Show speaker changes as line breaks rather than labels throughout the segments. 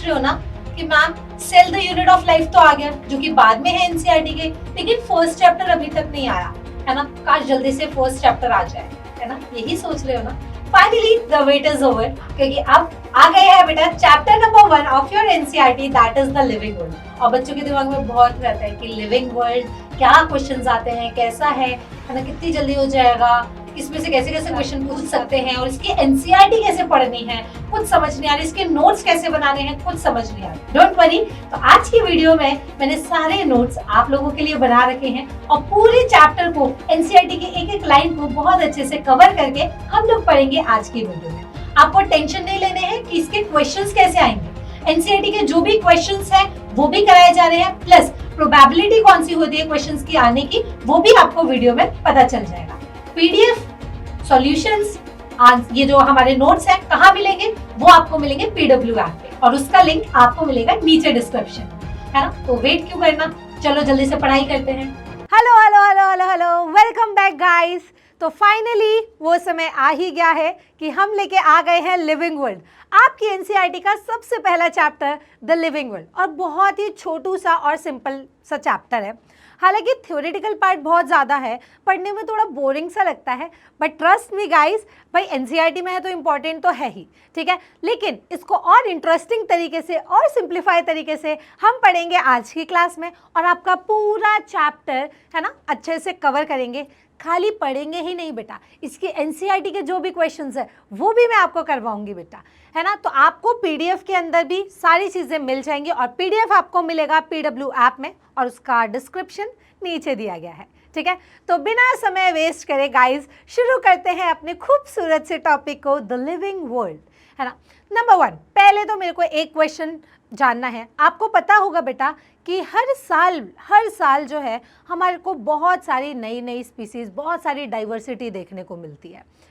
रहे हो ना कि ma'am cell the unit of life तो आ गया, जो कि बाद में है एनसीईआरटी के, लेकिन फर्स्ट चैप्टर अभी तक नहीं आया है ना। काश जल्दी से फर्स्ट चैप्टर आ जाए, है ना, यही सोच रहे हो ना। Finally the wait is over, क्योंकि अब आ गया है बेटा chapter number 1 of your NCERT, that is the living world. और बच्चों के दिमाग में बहुत रहता है कि लिविंग वर्ल्ड क्या क्वेश्चंस आते हैं, कैसा है ना, कितनी जल्दी हो जाएगा, इसमें से कैसे कैसे क्वेश्चन पूछ सकते हैं, और इसकी एनसीईआरटी कैसे पढ़नी है कुछ समझ नहीं आ रही, इसके नोट्स कैसे बनाने हैं कुछ समझ नहीं आ रही। डोंट वरी, तो आज की वीडियो में मैंने सारे नोट्स आप लोगों के लिए बना रखे हैं और पूरे चैप्टर को, एनसीईआरटी के एक एक लाइन को बहुत अच्छे से कवर करके हम लोग पढ़ेंगे आज की वीडियो में। आपको टेंशन नहीं लेने हैं कि इसके क्वेश्चंस कैसे आएंगे। एनसीईआरटी के जो भी क्वेश्चंस हैं वो भी कराए जा रहे हैं, प्लस प्रोबेबिलिटी कौन सी होती है क्वेश्चंस की आने की वो भी आपको वीडियो में पता चल जाएगा। पीडीएफ, सॉल्यूशंस, ये जो हमारे नोट्स हैं कहाँ मिलेंगे, वो आपको मिलेंगे पीडब्ल्यू ऐप पे, और उसका लिंक आपको मिलेगा नीचे डिस्क्रिप्शन, है ना। तो वेट क्यों करना, चलो जल्दी से पढ़ाई करते हैं।
Hello hello hello hello hello, welcome back guys. तो फाइनली वो समय आ ही गया है कि हम लेके आ गए हैं लिविंग वर्ल्ड, आपकी एनसीईआरटी का सबसे पहला चैप्टर द लिविंग वर्ल्ड। और बहुत ही छोटू सा और सिंपल सा चैप्टर है। हालांकि थ्योरेटिकल पार्ट बहुत ज़्यादा है, पढ़ने में थोड़ा बोरिंग सा लगता है, बट ट्रस्ट मी गाइस, भाई एनसीईआरटी में है तो इम्पॉर्टेंट तो है ही, ठीक है। लेकिन इसको और इंटरेस्टिंग तरीके से और सिंप्लीफाई तरीके से हम पढ़ेंगे आज की क्लास में, और आपका पूरा चैप्टर है ना अच्छे से कवर करेंगे। खाली पढ़ेंगे ही नहीं बेटा, इसकी एनसीईआरटी के जो भी क्वेश्चंस है वो भी मैं आपको करवाऊंगी बेटा, है ना। तो आपको पीडीएफ के अंदर भी सारी चीज़ें मिल जाएंगी, और पीडीएफ आपको मिलेगा पीडब्ल्यू ऐप में, और उसका डिस्क्रिप्शन नीचे दिया गया है, ठीक है। तो बिना समय वेस्ट करे गाइस, शुरू करते हैं अपने खूबसूरत से टॉपिक को, द लिविंग वर्ल्ड, है ना। नंबर 1, पहले तो मेरे को एक क्वेश्चन जानना है। आपको पता होगा बेटा कि हर साल जो है हमारे को बहुत सारी नई नई स्पीसीज़, बहुत सारी डाइवर्सिटी देखने को मिलती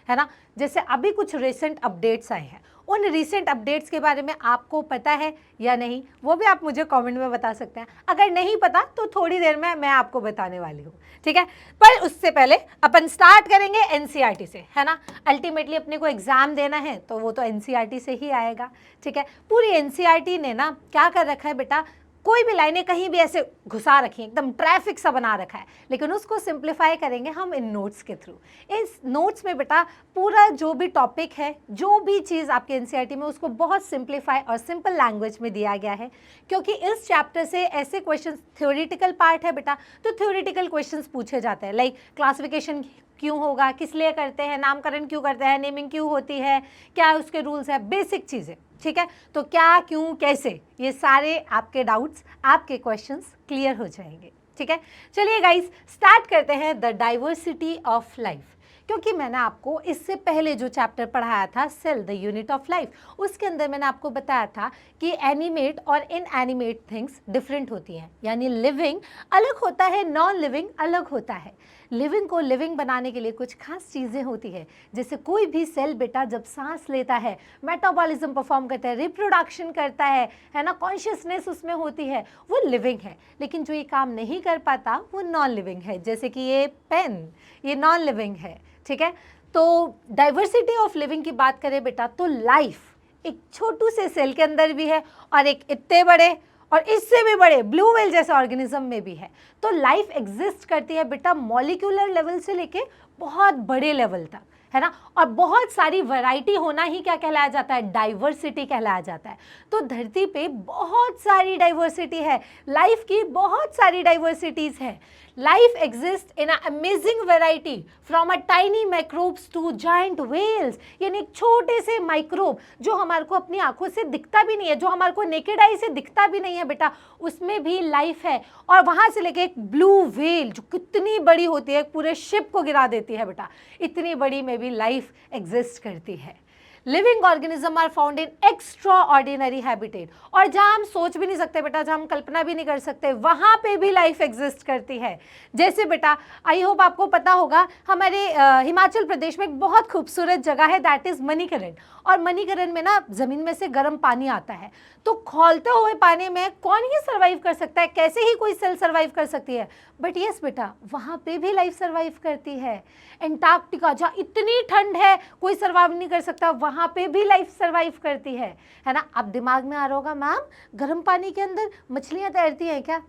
है ना। जैसे अभी कुछ रिसेंट अपडेट्स आए हैं, उन रिसेंट अपडेट्स के बारे में आपको पता है या नहीं, वो भी आप मुझे कमेंट में बता सकते हैं। अगर नहीं पता तो थोड़ी देर में मैं आपको बताने वाली हूँ, ठीक है। पर उससे पहले अपन स्टार्ट करेंगे एनसीईआरटी से, है ना। अल्टीमेटली अपने को एग्जाम देना है तो वो तो एनसीईआरटी से ही आएगा, ठीक है। पूरी एनसीईआरटी ने ना क्या कर रखा है बेटा, कोई भी लाइनें कहीं भी ऐसे घुसा रखी हैं, एकदम ट्रैफिक सा बना रखा है, लेकिन उसको सिंप्लीफाई करेंगे हम इन नोट्स के थ्रू। इस नोट्स में बेटा पूरा जो भी टॉपिक है, जो भी चीज़ आपके एनसीईआरटी में, उसको बहुत सिंप्लीफाई और सिंपल लैंग्वेज में दिया गया है, क्योंकि इस चैप्टर से ऐसे क्वेश्चन, थ्योरेटिकल पार्ट है बेटा, तो थ्योरेटिकल क्वेश्चन पूछे जाते हैं, लाइक क्लासिफिकेशन क्यों होगा, किस लिए करते हैं, नामकरण क्यों करते हैं, नेमिंग क्यों होती है, क्या उसके रूल्स है, बेसिक चीज़ें, ठीक है। तो क्या, क्यों, कैसे, ये सारे आपके डाउट्स, आपके क्वेश्चंस क्लियर हो जाएंगे, ठीक है। चलिए गाइस, स्टार्ट करते हैं द डाइवर्सिटी ऑफ लाइफ। क्योंकि मैंने आपको इससे पहले जो चैप्टर पढ़ाया था, cell the unit of life, उसके अंदर मैंने आपको बताया था कि एनिमेट और इनएनिमेट थिंग्स डिफरेंट होती हैं, यानी लिविंग अलग होता है, नॉन लिविंग अलग होता है। लिविंग को लिविंग बनाने के लिए कुछ खास चीज़ें होती है, जैसे कोई भी सेल बेटा जब सांस लेता है, मेटाबॉलिज्म परफॉर्म करता है, रिप्रोडक्शन करता है ना, कॉन्शियसनेस उसमें होती है, वो लिविंग है। लेकिन जो ये काम नहीं कर पाता वो नॉन लिविंग है, जैसे कि ये पेन, ये नॉन लिविंग है, ठीक है। तो डाइवर्सिटी ऑफ लिविंग की बात करें बेटा, तो लाइफ एक छोटू से सेल के अंदर भी है, और एक इतने बड़े और इससे भी बड़े ब्लू व्हेल जैसे ऑर्गेनिज्म में भी है। तो लाइफ एग्जिस्ट करती है बेटा मॉलिक्यूलर लेवल से लेके बहुत बड़े लेवल तक, है ना। और बहुत सारी वैरायटी होना ही क्या कहलाया जाता है, डाइवर्सिटी कहलाया जाता है। तो धरती पे बहुत सारी डाइवर्सिटी है, लाइफ की बहुत सारी डाइवर्सिटीज़ है। Life exist in a amazing variety from a tiny microbes to giant whales, यानी एक छोटे से माइक्रोब जो हमारे को अपनी आंखों से दिखता भी नहीं है, जो हमारे को नेकेड आई से दिखता भी नहीं है बेटा, उसमें भी लाइफ है। और वहाँ से लेके एक ब्लू व्हेल जो कितनी बड़ी होती है, पूरे शिप को गिरा देती है बेटा, इतनी बड़ी में भी लाइफ एग्जिस्ट करती है। Living organism are found in extraordinary habitat, और जहाँ हम सोच भी नहीं सकते बेटा, जहाँ हम कल्पना भी नहीं कर सकते, वहाँ पे भी लाइफ एग्जिस्ट करती है। जैसे बेटा, आई होप आपको पता होगा, हमारे हिमाचल प्रदेश में एक बहुत खूबसूरत जगह है, दैट इज़ मणिकरण। और मणिकरण में ना ज़मीन में से गर्म पानी आता है, तो खौलते हुए पानी में कौन ही सर्वाइव कर सकता है, कैसे ही कोई सेल सर्वाइव कर सकती है, बट यस बेटा, वहाँ पे भी लाइफ सर्वाइव करती है। एंटार्क्टिका, जहाँ इतनी ठंड है कोई सर्वाइव नहीं कर सकता, वहाँ वहाँ पे भी लाइफ सर्वाइव करती है ना। अब दिमाग में आ रहा होगा मैम गर्म पानी के अंदर मछलियाँ तैरती हैं क्या?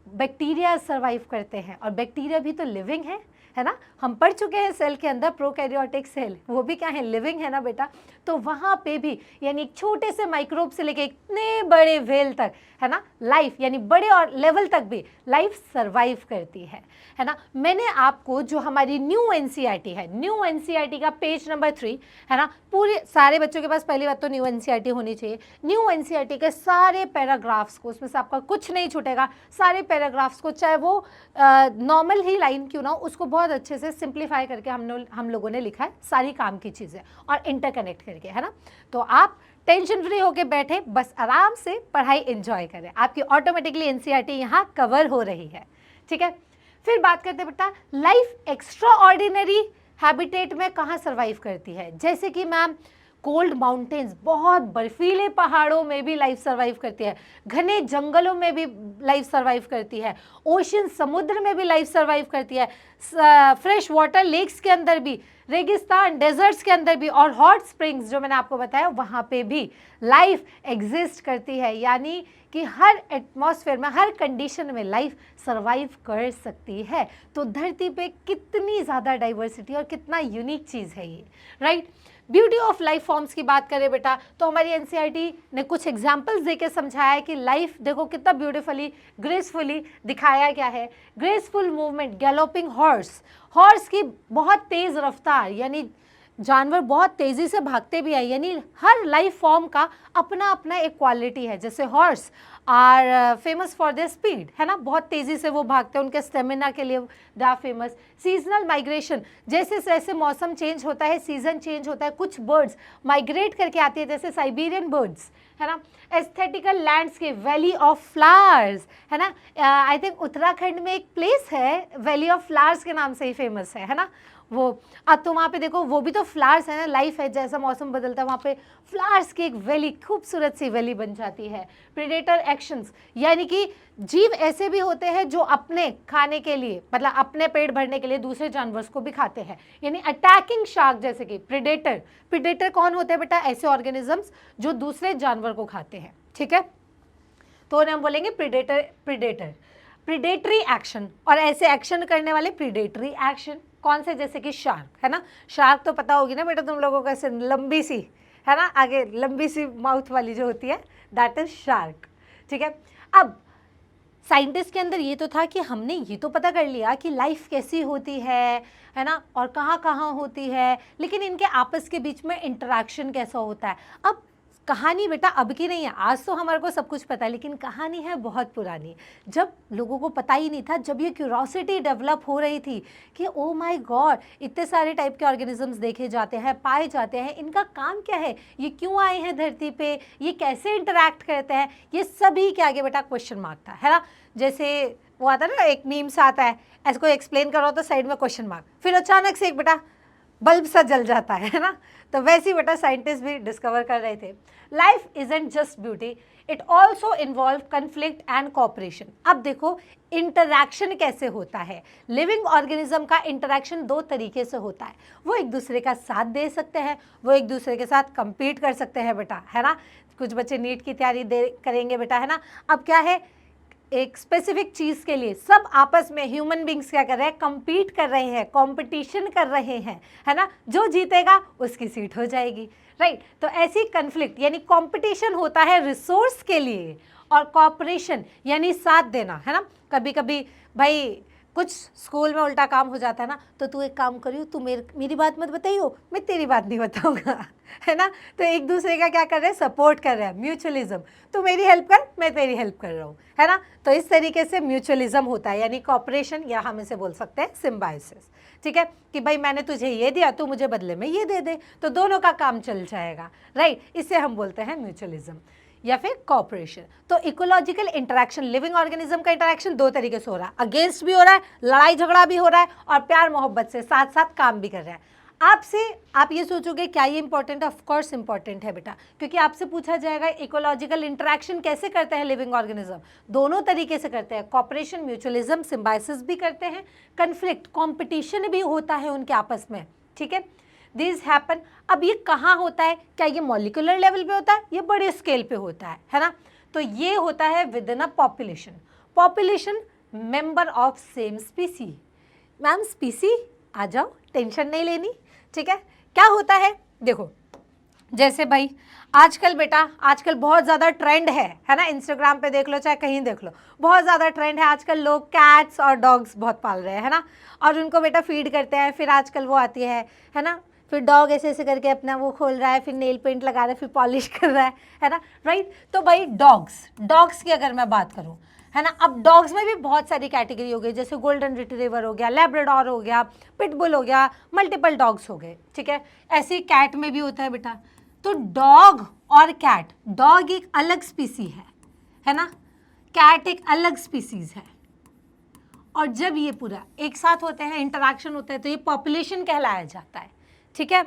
बैक्टीरिया सर्वाइव करते हैं, और बैक्टीरिया भी तो लिविंग है ना। हम पढ़ चुके हैं सेल के अंदर प्रोकैरियोटिक सेल, वो भी क्या है, लिविंग है ना बेटा। तो वहाँ पे भी यानी एक छोटे से माइक्रोब से लेके इतने बड़े वेल तक है ना, लाइफ यानी बड़े और लेवल तक भी लाइफ सर्वाइव करती है ना। मैंने आपको जो हमारी न्यू एनसीईआरटी है, न्यू एनसीईआरटी का पेज नंबर 3 है ना, पूरे सारे बच्चों के पास पहली बात तो न्यू एनसीईआरटी होनी चाहिए। न्यू एनसीईआरटी के सारे पैराग्राफ्स को, उसमें से आपका कुछ नहीं छूटेगा, सारे पैराग्राफ्स को, चाहे वो नॉर्मल ही लाइन क्यों ना हो, उसको बहुत अच्छे से सिंप्लीफाई करके हम लोगों ने लिखा है, सारी काम की चीज़ें और इंटरकनेक्ट करके, है ना। तो आप टेंशन फ्री होके बैठे, बस आराम से पढ़ाई एंजॉय करें, आपकी ऑटोमेटिकली एनसीईआरटी यहाँ कवर हो रही है, ठीक है। फिर बात करते हैं बेटा लाइफ एक्स्ट्रा ऑर्डिनरी हैबिटेट में कहाँ सर्वाइव करती है। जैसे कि मैम कोल्ड माउंटेन्स, बहुत बर्फीले पहाड़ों में भी लाइफ सर्वाइव करती है, घने जंगलों में भी लाइफ सर्वाइव करती है, ओशन समुद्र में भी लाइफ सर्वाइव करती है, फ्रेश वाटर लेक्स के अंदर भी, रेगिस्तान डेजर्ट्स के अंदर भी, और हॉट स्प्रिंग्स जो मैंने आपको बताया वहाँ पे भी लाइफ एग्जिस्ट करती है। यानी कि हर एटमॉस्फेयर में, हर कंडीशन में लाइफ सर्वाइव कर सकती है। तो धरती पे कितनी ज़्यादा डाइवर्सिटी और कितना यूनिक चीज़ है ये, right. Beauty of life forms की बात करें बेटा, तो हमारी एनसीईआरटी ने कुछ एग्जाम्पल्स देके समझाया है कि लाइफ देखो कितना ब्यूटीफुली ग्रेसफुली दिखाया गया है। Graceful movement, galloping horse, horse की बहुत तेज़ रफ्तार, यानी जानवर बहुत तेज़ी से भागते भी हैं, यानी हर लाइफ फॉर्म का अपना अपना एक क्वालिटी है। जैसे horse are famous for their speed, है ना, बहुत तेज़ी से वो भागते हैं, उनके स्टेमिना के लिए they are famous. Seasonal migration, जैसे जैसे मौसम चेंज होता है, सीजन चेंज होता है, कुछ बर्ड्स माइग्रेट करके आती है, जैसे साइबेरियन बर्ड्स, है ना। Aesthetical landscape, valley of flowers, है ना। आई थिंक उत्तराखंड में एक प्लेस है वैली ऑफ फ्लावर्स के नाम से ही फेमस है ना वो। अब तो वहाँ पे देखो वो भी तो फ्लावर्स है ना, लाइफ है, जैसा मौसम बदलता है वहाँ पे फ्लावर्स की एक वैली, खूबसूरत सी वैली बन जाती है। प्रेडेटर एक्शंस, यानी कि जीव ऐसे भी होते हैं जो अपने खाने के लिए, मतलब अपने पेट भरने के लिए दूसरे जानवरों को भी खाते हैं, यानी अटैकिंग शार्क जैसे कि प्रेडेटर। प्रेडेटर कौन होते हैं बेटा? ऐसे ऑर्गेनिजम्स जो दूसरे जानवर को खाते हैं, ठीक है। तो उन्हें हम बोलेंगे प्रेडेटर। प्रेडेटरी एक्शन, और ऐसे एक्शन करने वाले प्रेडेटरी एक्शन कौन से? जैसे कि शार्क, है ना। शार्क तो पता होगी ना बेटा तुम लोगों को, ऐसे लंबी सी, है ना, आगे लंबी सी माउथ वाली जो होती है, दैट इज शार्क, ठीक है। अब साइंटिस्ट के अंदर ये तो था कि हमने ये तो पता कर लिया कि लाइफ कैसी होती है ना, और कहाँ कहाँ होती है, लेकिन इनके आपस के बीच में इंटरेक्शन कैसा होता है। अब कहानी बेटा अब की नहीं है, आज तो हमारे को सब कुछ पता है, लेकिन कहानी है बहुत पुरानी, जब लोगों को पता ही नहीं था, जब ये क्यूरोसिटी डेवलप हो रही थी कि ओ माय गॉड इतने सारे टाइप के ऑर्गेनिजम्स देखे जाते हैं, पाए जाते हैं, इनका काम क्या है, ये क्यों आए हैं धरती पे, ये कैसे इंटरैक्ट करते हैं, ये सभी के आगे बेटा क्वेश्चन मार्क था, है ना। जैसे वो आता है ना, एक मीम्स आता है, ऐसे कोई एक्सप्लेन करो तो साइड में क्वेश्चन मार्क, फिर अचानक से एक बेटा बल्ब सा जल जाता है ना। तो वैसे ही बेटा साइंटिस्ट भी डिस्कवर कर रहे थे life isn't just beauty, it also involve conflict and cooperation. अब देखो इंटरैक्शन कैसे होता है, लिविंग ऑर्गेनिज्म का इंटरैक्शन दो तरीके से होता है, वो एक दूसरे का साथ दे सकते हैं, वो एक दूसरे के साथ compete कर सकते हैं बेटा, है ना। कुछ बच्चे नीट की तैयारी करेंगे बेटा, है ना। अब क्या है, एक स्पेसिफिक चीज़ के लिए सब आपस में ह्यूमन बींग्स क्या कर रहे हैं, compete कर रहे हैं, कंपटीशन कर रहे हैं, है ना। जो जीतेगा उसकी सीट हो जाएगी, राइट। तो ऐसी कन्फ्लिक्ट यानी कंपटीशन होता है रिसोर्स के लिए, और कॉपरेशन यानी साथ देना, है ना। कभी कभी भाई कुछ स्कूल में उल्टा काम हो जाता है ना, तो तू एक काम करियो, तू मेरी बात मत बताइयो, मैं तेरी बात नहीं बताऊंगा, है ना। तो एक दूसरे का क्या कर रहे हैं, सपोर्ट कर रहे हैं, म्यूचुअलिज्म। तू मेरी हेल्प कर, मैं तेरी हेल्प कर रहा हूँ, है ना। तो इस तरीके से म्यूचुअलिज्म होता है, यानी कॉपरेशन, या हम इसे बोल सकते हैं सिम्बायोसिस, ठीक है। कि भाई मैंने तुझे ये दिया, तू मुझे बदले में ये दे दे, तो दोनों का काम चल जाएगा, राइट। इसे हम बोलते हैं म्यूचुअलिज्म या फिर कॉपरेशन। तो इकोलॉजिकल इंटरेक्शन, लिविंग ऑर्गेनिज्म का इंटरेक्शन दो तरीके से हो रहा है, अगेंस्ट भी हो रहा है, लड़ाई झगड़ा भी हो रहा है, और प्यार मोहब्बत से साथ साथ काम भी कर रहा है। आपसे आप ये सोचोगे क्या ये इंपॉर्टेंट है? ऑफ कोर्स इंपॉर्टेंट है बेटा, क्योंकि आपसे पूछा जाएगा इकोलॉजिकल इंटरेक्शन कैसे करते हैं लिविंग ऑर्गेनिज्म। दोनों तरीके से करते हैं, कॉपरेशन म्यूचुअलिज्म सिम्बायोसिस भी करते हैं, कन्फ्लिक्ट कॉम्पिटिशन भी होता है उनके आपस में, ठीक है। This happen. अब ये कहाँ होता है, क्या ये मॉलिक्यूलर लेवल पे होता है, ये बड़े स्केल पे होता है ना। तो ये होता है within a population. Population member of same species. Ma'am species आ जाओ, टेंशन नहीं लेनी, ठीक है। क्या होता है देखो, जैसे भाई आजकल बेटा, आजकल बहुत ज़्यादा ट्रेंड है ना, इंस्टाग्राम पे देख लो चाहे कहीं देख लो, बहुत ज़्यादा ट्रेंड है आजकल, लोग कैट्स और डॉग्स बहुत पाल रहे हैं ना, और उनको बेटा फीड करते हैं। फिर आजकल वो आती है ना, फिर डॉग ऐसे ऐसे करके अपना वो खोल रहा है, फिर नेल पेंट लगा रहा है, फिर पॉलिश कर रहा है ना, राइट। तो भाई डॉग्स की अगर मैं बात करूँ, है ना, अब डॉग्स में भी बहुत सारी कैटेगरी हो गई, जैसे गोल्डन रिट्रीवर हो गया, लैब्राडोर हो गया, पिटबुल हो गया, मल्टीपल डॉग्स हो गए, ठीक है। ऐसे ही कैट में भी होता है बेटा। तो डॉग और कैट, डॉग एक अलग स्पीसी है ना, कैट एक अलग स्पीसीज है, और जब ये पूरा एक साथ होते हैं, इंटरेक्शन होता है, तो ये पॉपुलेशन कहलाया जाता है, ठीक है।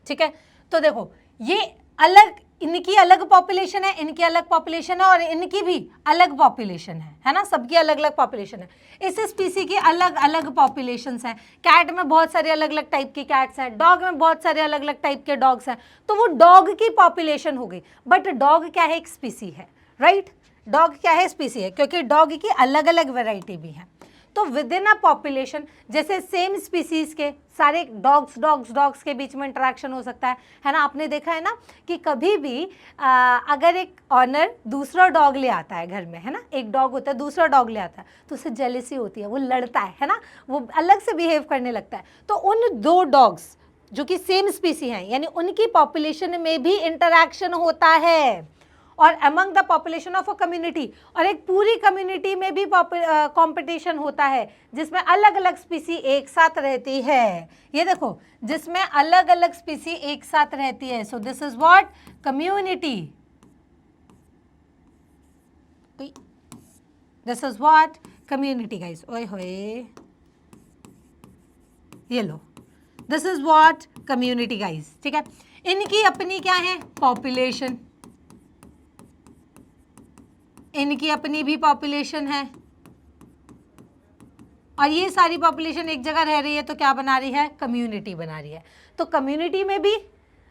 ठीक है, तो देखो ये अलग, इनकी अलग पॉपुलेशन है, इनकी अलग पॉपुलेशन है, और इनकी भी अलग पॉपुलेशन है ना, सबकी अलग अलग पॉपुलेशन है। इस स्पीसी की अलग अलग पॉपुलेशंस हैं। कैट में बहुत सारे अलग अलग टाइप की कैट्स हैं, डॉग में बहुत सारे अलग अलग टाइप के डॉग्स हैं, तो वो डॉग की पॉपुलेशन हो गई। बट डॉग क्या है, एक स्पीसी है, राइट। डॉग क्या है, स्पीसी है, क्योंकि डॉग की अलग अलग वैरायटी भी है। तो विद इन अ पॉपुलेशन, जैसे सेम स्पीसीज के सारे डॉग्स के बीच में इंटरेक्शन हो सकता है ना। आपने देखा है ना कि कभी भी अगर एक ऑनर दूसरा डॉग ले आता है घर में, है ना, एक डॉग होता है दूसरा डॉग ले आता है, तो उसे जेलसी होती है, वो लड़ता है ना, वो अलग से बिहेव करने लगता है। तो उन दो डॉग्स जो कि सेम स्पीसी हैं, यानी उनकी पॉपुलेशन में भी इंटरेक्शन होता है, और among the population of a community, और एक पूरी कम्युनिटी में भी कंपटीशन होता है, जिसमें अलग अलग स्पीसी एक साथ रहती है। ये देखो, जिसमें अलग अलग स्पीसी एक साथ रहती है। So this is what, community. This is what, community guys. ओए होए, ये लो, this is what, community guys, ठीक है। इनकी अपनी क्या है, पॉपुलेशन, इनकी अपनी भी पॉपुलेशन है, और ये सारी पॉपुलेशन एक जगह रह रही है, तो क्या बना रही है, कम्युनिटी बना रही है। तो कम्युनिटी में भी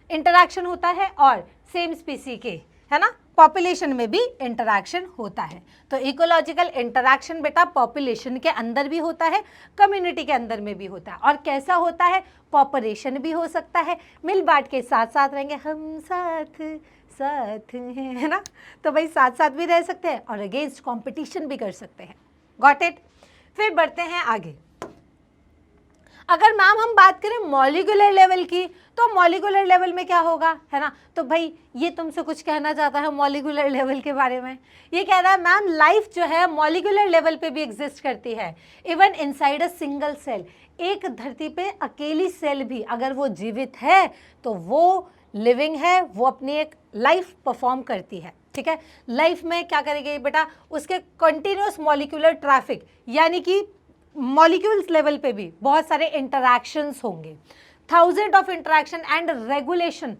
इंटरेक्शन होता है, और सेम स्पीसी के, है ना, पॉपुलेशन में भी इंटरेक्शन होता है। तो इकोलॉजिकल इंटरेक्शन बेटा पॉपुलेशन के अंदर भी होता है, कम्युनिटी के अंदर में भी होता है। और कैसा होता है, पॉपुलेशन भी हो सकता है, मिल बांट के साथ साथ रहेंगे, हम साथ साथ हैं, है ना। तो भाई साथ साथ भी रह सकते हैं, और अगेंस्ट कंपटीशन भी कर सकते हैं। Got it. फिर बढ़ते हैं आगे। अगर मैम हम बात करें मॉलिक्यूलर लेवल की, तो मॉलिक्यूलर लेवल में क्या होगा, है ना। तो भाई ये तुमसे कुछ कहना चाहता है मॉलिक्यूलर लेवल के बारे में। ये कह रहा है मैम लाइफ जो है मॉलिक्यूलर लेवल पे भी एग्जिस्ट करती है, even inside a single cell. एक धरती पे अकेली सेल भी अगर वो जीवित है, तो वो लिविंग है, वो अपनी एक लाइफ परफॉर्म करती है, ठीक है। लाइफ में क्या करेगी बेटा, उसके कंटिन्यूस मॉलिक्यूलर ट्रैफिक, यानी कि मॉलिक्यूल्स लेवल पे भी बहुत सारे इंटरैक्शंस होंगे, thousand of interaction and regulation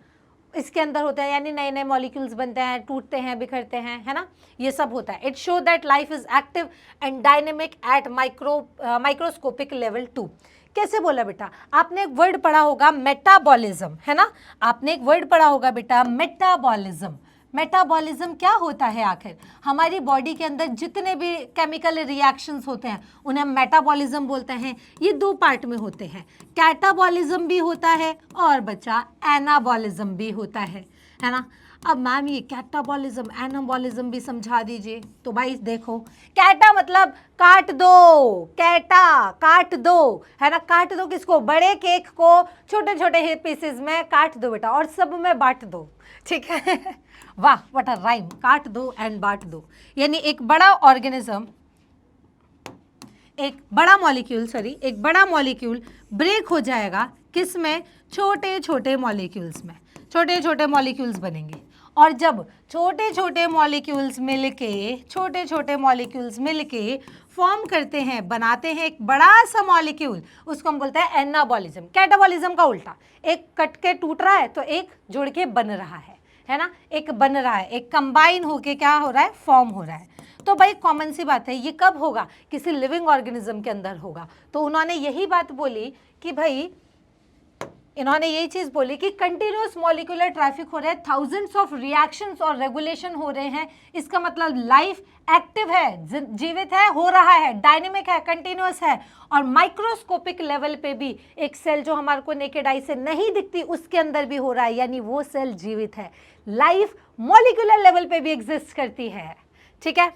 इसके अंदर होता है, यानी नए नए मॉलिक्यूल्स बनते हैं, टूटते हैं, बिखरते हैं, है ना, ये सब होता है। It show that life is active and dynamic at microscopic level too. कैसे बोला बेटा, आपने एक वर्ड पढ़ा होगा मेटाबॉलिज्म, है ना, आपने एक वर्ड पढ़ा होगा बेटा मेटाबॉलिज्म। मेटाबॉलिज्म क्या होता है, आखिर हमारी बॉडी के अंदर जितने भी केमिकल रिएक्शंस होते हैं उन्हें हम मेटाबॉलिज्म बोलते हैं। ये दो पार्ट में होते हैं, कैटाबॉलिज्म भी होता है और बच्चा एनाबॉलिज्म भी होता है ना। अब मैम ये कैटाबॉलिज्म एनाबॉलिज्म भी समझा दीजिए। तो भाई देखो, कैटा मतलब काट दो, कैटा काट दो, है ना, काट दो किसको, बड़े केक को छोटे छोटे पीसेस में काट दो बेटा, और सब में बांट दो, ठीक है। वाह व्हाट अ राइम, काट दो एंड बांट दो। यानी एक बड़ा ऑर्गेनिज्म, एक बड़ा मॉलिक्यूल ब्रेक हो जाएगा, किस में, छोटे छोटे मॉलिक्यूल्स में, छोटे छोटे मॉलिक्यूल्स बनेंगे। और जब छोटे छोटे मॉलिक्यूल्स मिलके फॉर्म करते हैं, बनाते हैं एक बड़ा सा मॉलिक्यूल, उसको हम बोलते हैं एनाबॉलिज्म। कैटाबॉलिज्म का उल्टा, एक कट के टूट रहा है तो एक जुड़ के बन रहा है ना, एक बन रहा है, एक कंबाइन होके क्या हो रहा है, फॉर्म हो रहा है। तो भाई कॉमन सी बात है, ये कब होगा, किसी लिविंग ऑर्गेनिज्म के अंदर होगा। तो उन्होंने यही बात बोली कि भाई इन्होंने यही चीज बोली कि कंटिन्यूअस मॉलिक्यूलर ट्रैफिक हो रहा है, थाउजेंड्स ऑफ रिएक्शंस और रेगुलेशन हो रहे हैं, इसका मतलब लाइफ एक्टिव है, जीवित है, हो रहा है, डायनेमिक है, कंटिन्यूअस है। और माइक्रोस्कोपिक लेवल पे भी एक सेल जो हमारे को नेकेड आई से नहीं दिखती उसके अंदर भी हो रहा है, यानी वो सेल जीवित है। लाइफ मॉलिक्यूलर लेवल पे भी एग्जिस्ट करती है। ठीक है,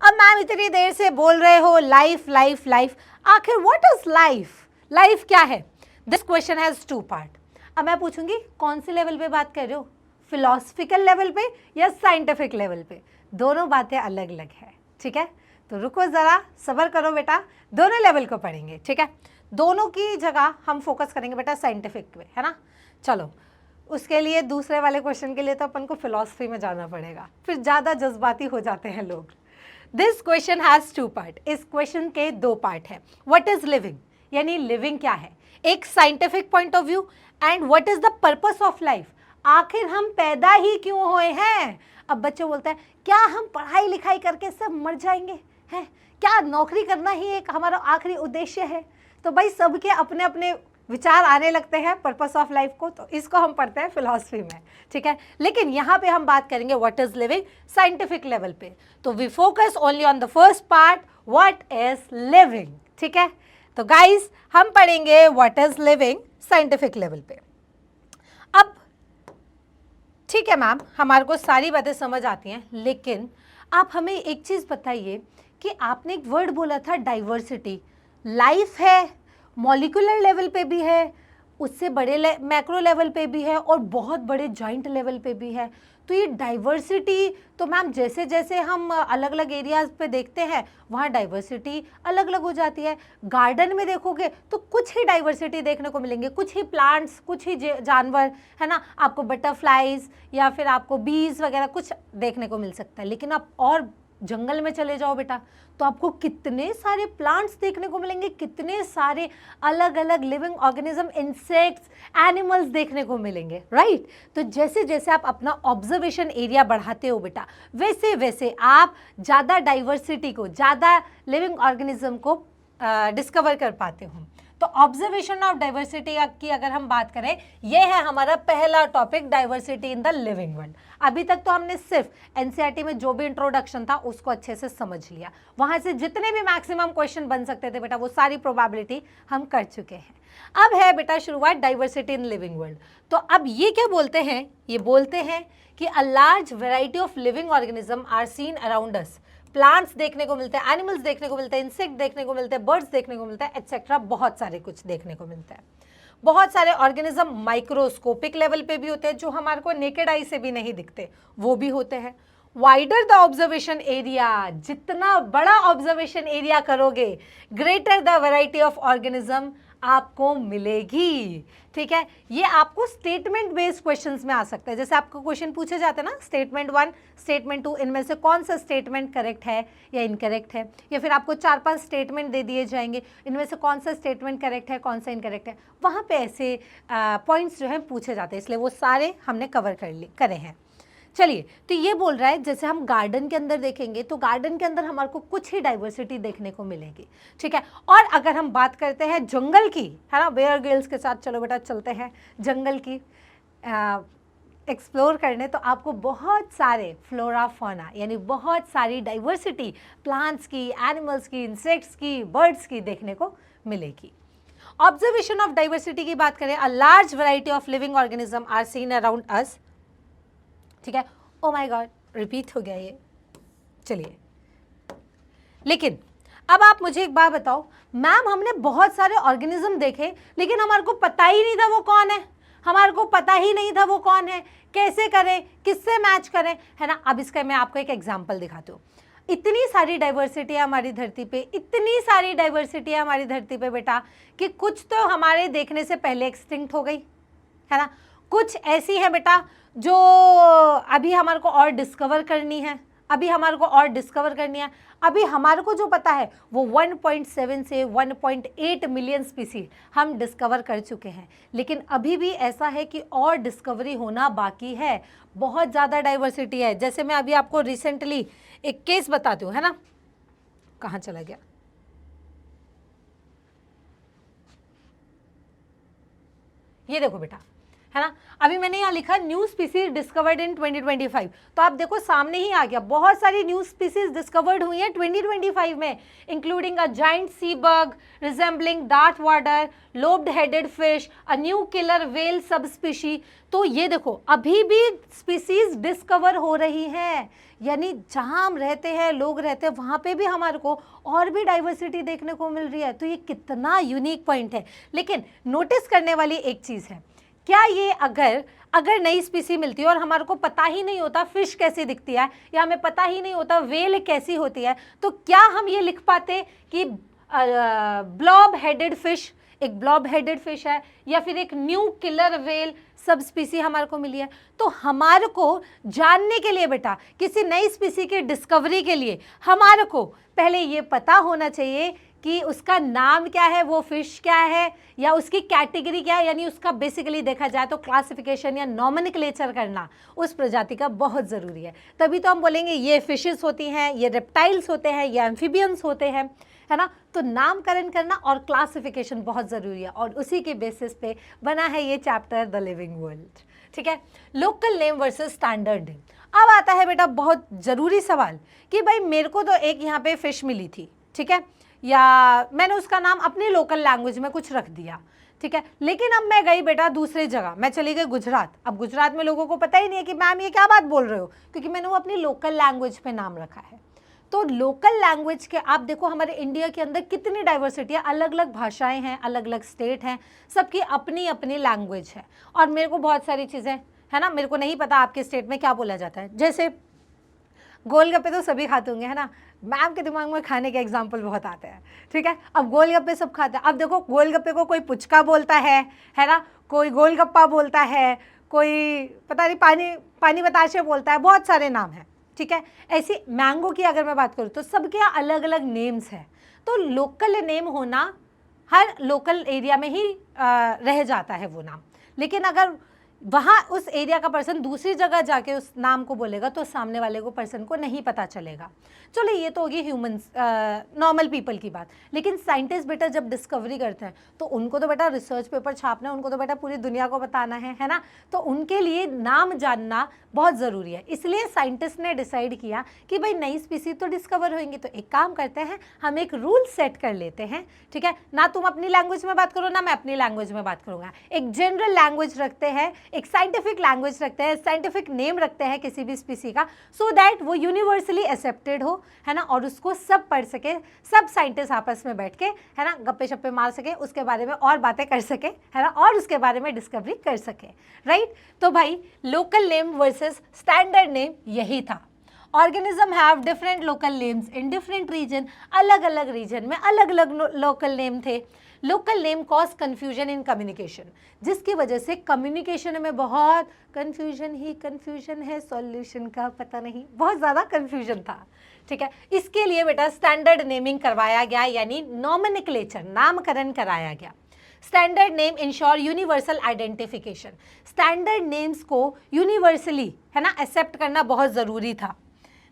अब मैम इतनी देर से बोल रहे हो लाइफ लाइफ लाइफ, आखिर व्हाट इज लाइफ? लाइफ क्या है? This question has two part. अब मैं पूछूंगी कौन से लेवल पे बात कर रहे हो, फिलोसफिकल लेवल पे या साइंटिफिक लेवल पे? दोनों बातें अलग अलग है। ठीक है, तो रुको जरा, सब्र करो बेटा, दोनों लेवल को पढ़ेंगे। ठीक है, दोनों की जगह हम फोकस करेंगे बेटा साइंटिफिक पे, है ना। चलो, उसके लिए दूसरे वाले क्वेश्चन के लिए तो अपन को फिलॉसफी में जाना पड़ेगा, फिर ज़्यादा जज्बाती हो जाते हैं लोग। This question has two part. इस क्वेश्चन के दो पार्ट है। व्हाट इज लिविंग, यानी लिविंग क्या है, एक scientific point of view, and what is the purpose of life, आखिर हम पैदा ही क्यों हुए हैं। अब बच्चे बोलते हैं क्या हम पढ़ाई लिखाई करके सब मर जाएंगे, हैं क्या नौकरी करना ही एक हमारा आखिरी उद्देश्य है? तो भाई सबके अपने अपने विचार आने लगते हैं पर्पस ऑफ लाइफ को, तो इसको हम पढ़ते हैं फिलॉसफी में। ठीक है, लेकिन यहाँ पे हम बात करेंगे what is living scientific level पे, तो we focus only on the first part, what is living. ठीक है, तो गाइस हम पढ़ेंगे what is living scientific level पे। अब ठीक है मैम, हमारे को सारी बातें समझ आती हैं, लेकिन आप हमें एक चीज़ बताइए कि आपने एक वर्ड बोला था डाइवर्सिटी, लाइफ है, मॉलिक्यूलर लेवल पे भी है, उससे बड़े मैक्रो लेवल पे भी है और बहुत बड़े जॉइंट लेवल पे भी है। तो ये डाइवर्सिटी, तो मैम जैसे जैसे हम अलग अलग एरियाज पे देखते हैं वहाँ डाइवर्सिटी अलग अलग हो जाती है। गार्डन में देखोगे तो कुछ ही डाइवर्सिटी देखने को मिलेंगे, कुछ ही प्लांट्स, कुछ ही जानवर, है ना, आपको बटरफ्लाइज या फिर आपको बीज वगैरह कुछ देखने को मिल सकता है। लेकिन आप और जंगल में चले जाओ बेटा तो आपको कितने सारे प्लांट्स देखने को मिलेंगे, कितने सारे अलग अलग लिविंग ऑर्गेनिज्म, इंसेक्ट्स, एनिमल्स देखने को मिलेंगे, राइट। तो जैसे जैसे आप अपना ऑब्जर्वेशन एरिया बढ़ाते हो बेटा, वैसे वैसे आप ज़्यादा डाइवर्सिटी को, ज़्यादा लिविंग ऑर्गेनिज्म को डिस्कवर कर पाते हो। तो ऑब्जर्वेशन ऑफ डाइवर्सिटी की अगर हम बात करें, ये है हमारा पहला topic, diversity in the living world. अभी तक तो हमने सिर्फ एनसीईआरटी में जो भी इंट्रोडक्शन था उसको अच्छे से समझ लिया, वहां से जितने भी मैक्सिमम क्वेश्चन बन सकते थे बेटा वो सारी प्रोबेबिलिटी हम कर चुके हैं। अब है बेटा शुरुआत डाइवर्सिटी इन लिविंग वर्ल्ड। तो अब ये क्या बोलते हैं, ये बोलते हैं कि a large variety of living organism are seen around us. Plants देखने को मिलते हैं, एनिमल्स देखने को मिलते हैं, इंसेक्ट देखने को मिलते हैं, बर्ड्स देखने को मिलता है, एटसेट्रा, बहुत सारे कुछ देखने को मिलता है। बहुत सारे ऑर्गेनिज्म माइक्रोस्कोपिक लेवल पे भी होते हैं जो हमारे को नेकेड आई से भी नहीं दिखते, वो भी होते हैं। वाइडर द ऑब्जर्वेशन एरिया, जितना बड़ा ऑब्जर्वेशन एरिया करोगे greater the variety of organism आपको मिलेगी। ठीक है, ये आपको स्टेटमेंट बेस्ड क्वेश्चंस में आ सकता है। जैसे आपको क्वेश्चन पूछे जाते हैं ना, स्टेटमेंट 1, स्टेटमेंट 2, इनमें से कौन सा स्टेटमेंट करेक्ट है या इनकरेक्ट है, या फिर आपको 4-5 स्टेटमेंट दे दिए जाएंगे, इनमें से कौन सा स्टेटमेंट करेक्ट है, कौन सा इनकरेक्ट है। वहाँ पे ऐसे पॉइंट्स जो हैं पूछे जाते हैं, इसलिए वो सारे हमने कवर करे हैं। चलिए, तो ये बोल रहा है जैसे हम गार्डन के अंदर देखेंगे तो गार्डन के अंदर हमारे को कुछ ही डाइवर्सिटी देखने को मिलेगी। ठीक है, और अगर हम बात करते हैं जंगल की, है ना, बेयर ग्रिल्स के साथ चलो बेटा चलते हैं जंगल की एक्सप्लोर करने, तो आपको बहुत सारे फ्लोरा फौना यानी बहुत सारी डाइवर्सिटी प्लांट्स की, एनिमल्स की, इंसेक्ट्स की, बर्ड्स की देखने को मिलेगी। ऑब्जर्वेशन ऑफ डाइवर्सिटी की बात करें, a large variety of living organism are seen around us. ठीक है, ओ माय गॉड, रिपीट हो गया ये। चलिए, लेकिन अब आप मुझे एक बात बताओ, मैम हमने बहुत सारे ऑर्गेनिज्म देखे लेकिन हमारे को पता ही नहीं था वो कौन है, हमारे को पता ही नहीं था वो कौन है, कैसे करें, किससे मैच करें, है ना। अब इसका मैं आपको एक एग्जांपल दिखाती हूँ। इतनी सारी डाइवर्सिटी है हमारी धरती पे, इतनी सारी डाइवर्सिटी है हमारी धरती पे बेटा कि कुछ तो हमारे देखने से पहले एक्सटिंक्ट हो गई, है ना, कुछ ऐसी है बेटा जो अभी हमारे को और डिस्कवर करनी है, अभी हमारे को और डिस्कवर करनी है। अभी हमारे को जो पता है वो 1.7 से 1.8 मिलियन स्पीसीज हम डिस्कवर कर चुके हैं, लेकिन अभी भी ऐसा है कि और डिस्कवरी होना बाकी है, बहुत ज़्यादा डाइवर्सिटी है। जैसे मैं अभी आपको रिसेंटली एक केस बताती हूँ, है ना, कहाँ चला गया, ये देखो बेटा, है ना, अभी मैंने यहाँ लिखा न्यू स्पीसीज डिस्कवर्ड इन 2025, तो आप देखो सामने ही आ गया, बहुत सारी न्यू स्पीसीज डिस्कवर्ड हुई हैं 2025 में, including a giant sea bug resembling Darth Vader, lobed headed fish, a new killer whale subspecies. तो ये देखो अभी भी स्पीसीज डिस्कवर हो रही हैं, यानी जहाँ हम रहते हैं, लोग रहते हैं, वहाँ पे भी हमारे को और भी डाइवर्सिटी देखने को मिल रही है। तो ये कितना यूनिक पॉइंट है। लेकिन नोटिस करने वाली एक चीज़ है, क्या ये अगर नई स्पीसी मिलती है और हमारे को पता ही नहीं होता फिश कैसी दिखती है, या हमें पता ही नहीं होता वेल कैसी होती है, तो क्या हम ये लिख पाते कि ब्लॉब हेडेड फिश एक ब्लॉब हेडेड फिश है, या फिर एक न्यू किलर वेल सब स्पीसी हमारे को मिली है? तो हमारे को जानने के लिए बेटा, किसी नई स्पीसी के डिस्कवरी के लिए हमारे को पहले ये पता होना चाहिए कि उसका नाम क्या है, वो फिश क्या है, या उसकी कैटेगरी क्या है, यानी उसका बेसिकली देखा जाए तो क्लासिफिकेशन या नॉमेनक्लेचर करना उस प्रजाति का बहुत ज़रूरी है। तभी तो हम बोलेंगे ये फिशेस होती हैं, ये रेप्टाइल्स होते हैं, ये एम्फीबियंस होते हैं, है ना। तो नामकरण करना और क्लासिफिकेशन बहुत ज़रूरी है, और उसी के बेसिस पे बना है ये चैप्टर द लिविंग वर्ल्ड। ठीक है, local name versus standard name. अब आता है बेटा बहुत ज़रूरी सवाल कि भाई मेरे को तो एक यहाँ पे फिश मिली थी, ठीक है, या मैंने उसका नाम अपनी लोकल लैंग्वेज में कुछ रख दिया, ठीक है, लेकिन अब मैं गई बेटा दूसरी जगह, मैं चली गई गुजरात। अब गुजरात में लोगों को पता ही नहीं है कि मैम ये क्या बात बोल रहे हो, क्योंकि मैंने वो अपनी लोकल लैंग्वेज पे नाम रखा है। तो लोकल लैंग्वेज के आप देखो हमारे इंडिया के अंदर कितनी डाइवर्सिटी है, अलग अलग भाषाएं हैं, अलग अलग स्टेट हैं, सबकी अपनी अपनी लैंग्वेज है। और मेरे को बहुत सारी चीज़ें, है ना, मेरे को नहीं पता आपके स्टेट में क्या बोला जाता है। जैसे गोलगप्पे तो सभी खाते होंगे, है ना, मैम के दिमाग में खाने के एग्जाम्पल बहुत आते हैं, ठीक है। अब गोलगप्पे सब खाते हैं। अब देखो गोलगप्पे को कोई पुचका बोलता है ना, कोई गोलगप्पा बोलता है, कोई पता नहीं पानी बताशे बोलता है, बहुत सारे नाम हैं, ठीक है। ऐसी मैंगो की अगर मैं बात करूँ तो सबके अलग अलग नेम्स हैं। तो लोकल नेम होना हर लोकल एरिया में ही रह जाता है वो नाम, लेकिन अगर वहाँ उस एरिया का पर्सन दूसरी जगह जाके उस नाम को बोलेगा तो सामने वाले को पर्सन को नहीं पता चलेगा। चलो ये तो होगी ह्यूमंस नॉर्मल पीपल की बात। लेकिन साइंटिस्ट बेटा जब डिस्कवरी करते हैं तो उनको तो बेटा रिसर्च पेपर छापना है, उनको तो बेटा पूरी दुनिया को बताना है ना। तो उनके लिए नाम जानना बहुत ज़रूरी है। इसलिए साइंटिस्ट ने डिसाइड किया कि भाई नई स्पीसी तो डिस्कवर होंगी, तो एक काम करते हैं, हम एक रूल सेट कर लेते हैं, ठीक है। ना तुम अपनी लैंग्वेज में बात करो, ना मैं अपनी लैंग्वेज में बात करूँगा। एक जनरल लैंग्वेज रखते हैं, एक साइंटिफिक लैंग्वेज रखते हैं, साइंटिफिक नेम रखते हैं किसी भी स्पीसी का, सो दैट वो यूनिवर्सली एक्सेप्टेड हो, है ना, और उसको सब पढ़ सके, सब साइंटिस्ट आपस में बैठ के, है ना, गप्पे शप्पे मार सके, उसके बारे में और बातें कर सके, है ना, और उसके बारे में डिस्कवरी कर सके, राइट। तो भाई local name versus standard name यही था। Organism have different local names in different region, अलग अलग रीजन में अलग अलग लोकल नेम थे। Local name cause confusion in communication, जिसकी वजह से कम्युनिकेशन में बहुत कन्फ्यूजन ही कन्फ्यूजन है, सॉल्यूशन का पता नहीं, बहुत ज़्यादा कन्फ्यूजन था, ठीक है। इसके लिए बेटा स्टैंडर्ड नेमिंग करवाया गया, यानी नॉमेनक्लेचर नामकरण कराया गया। Standard name ensure universal identification, standard names को यूनिवर्सली, है ना, एक्सेप्ट करना बहुत ज़रूरी था।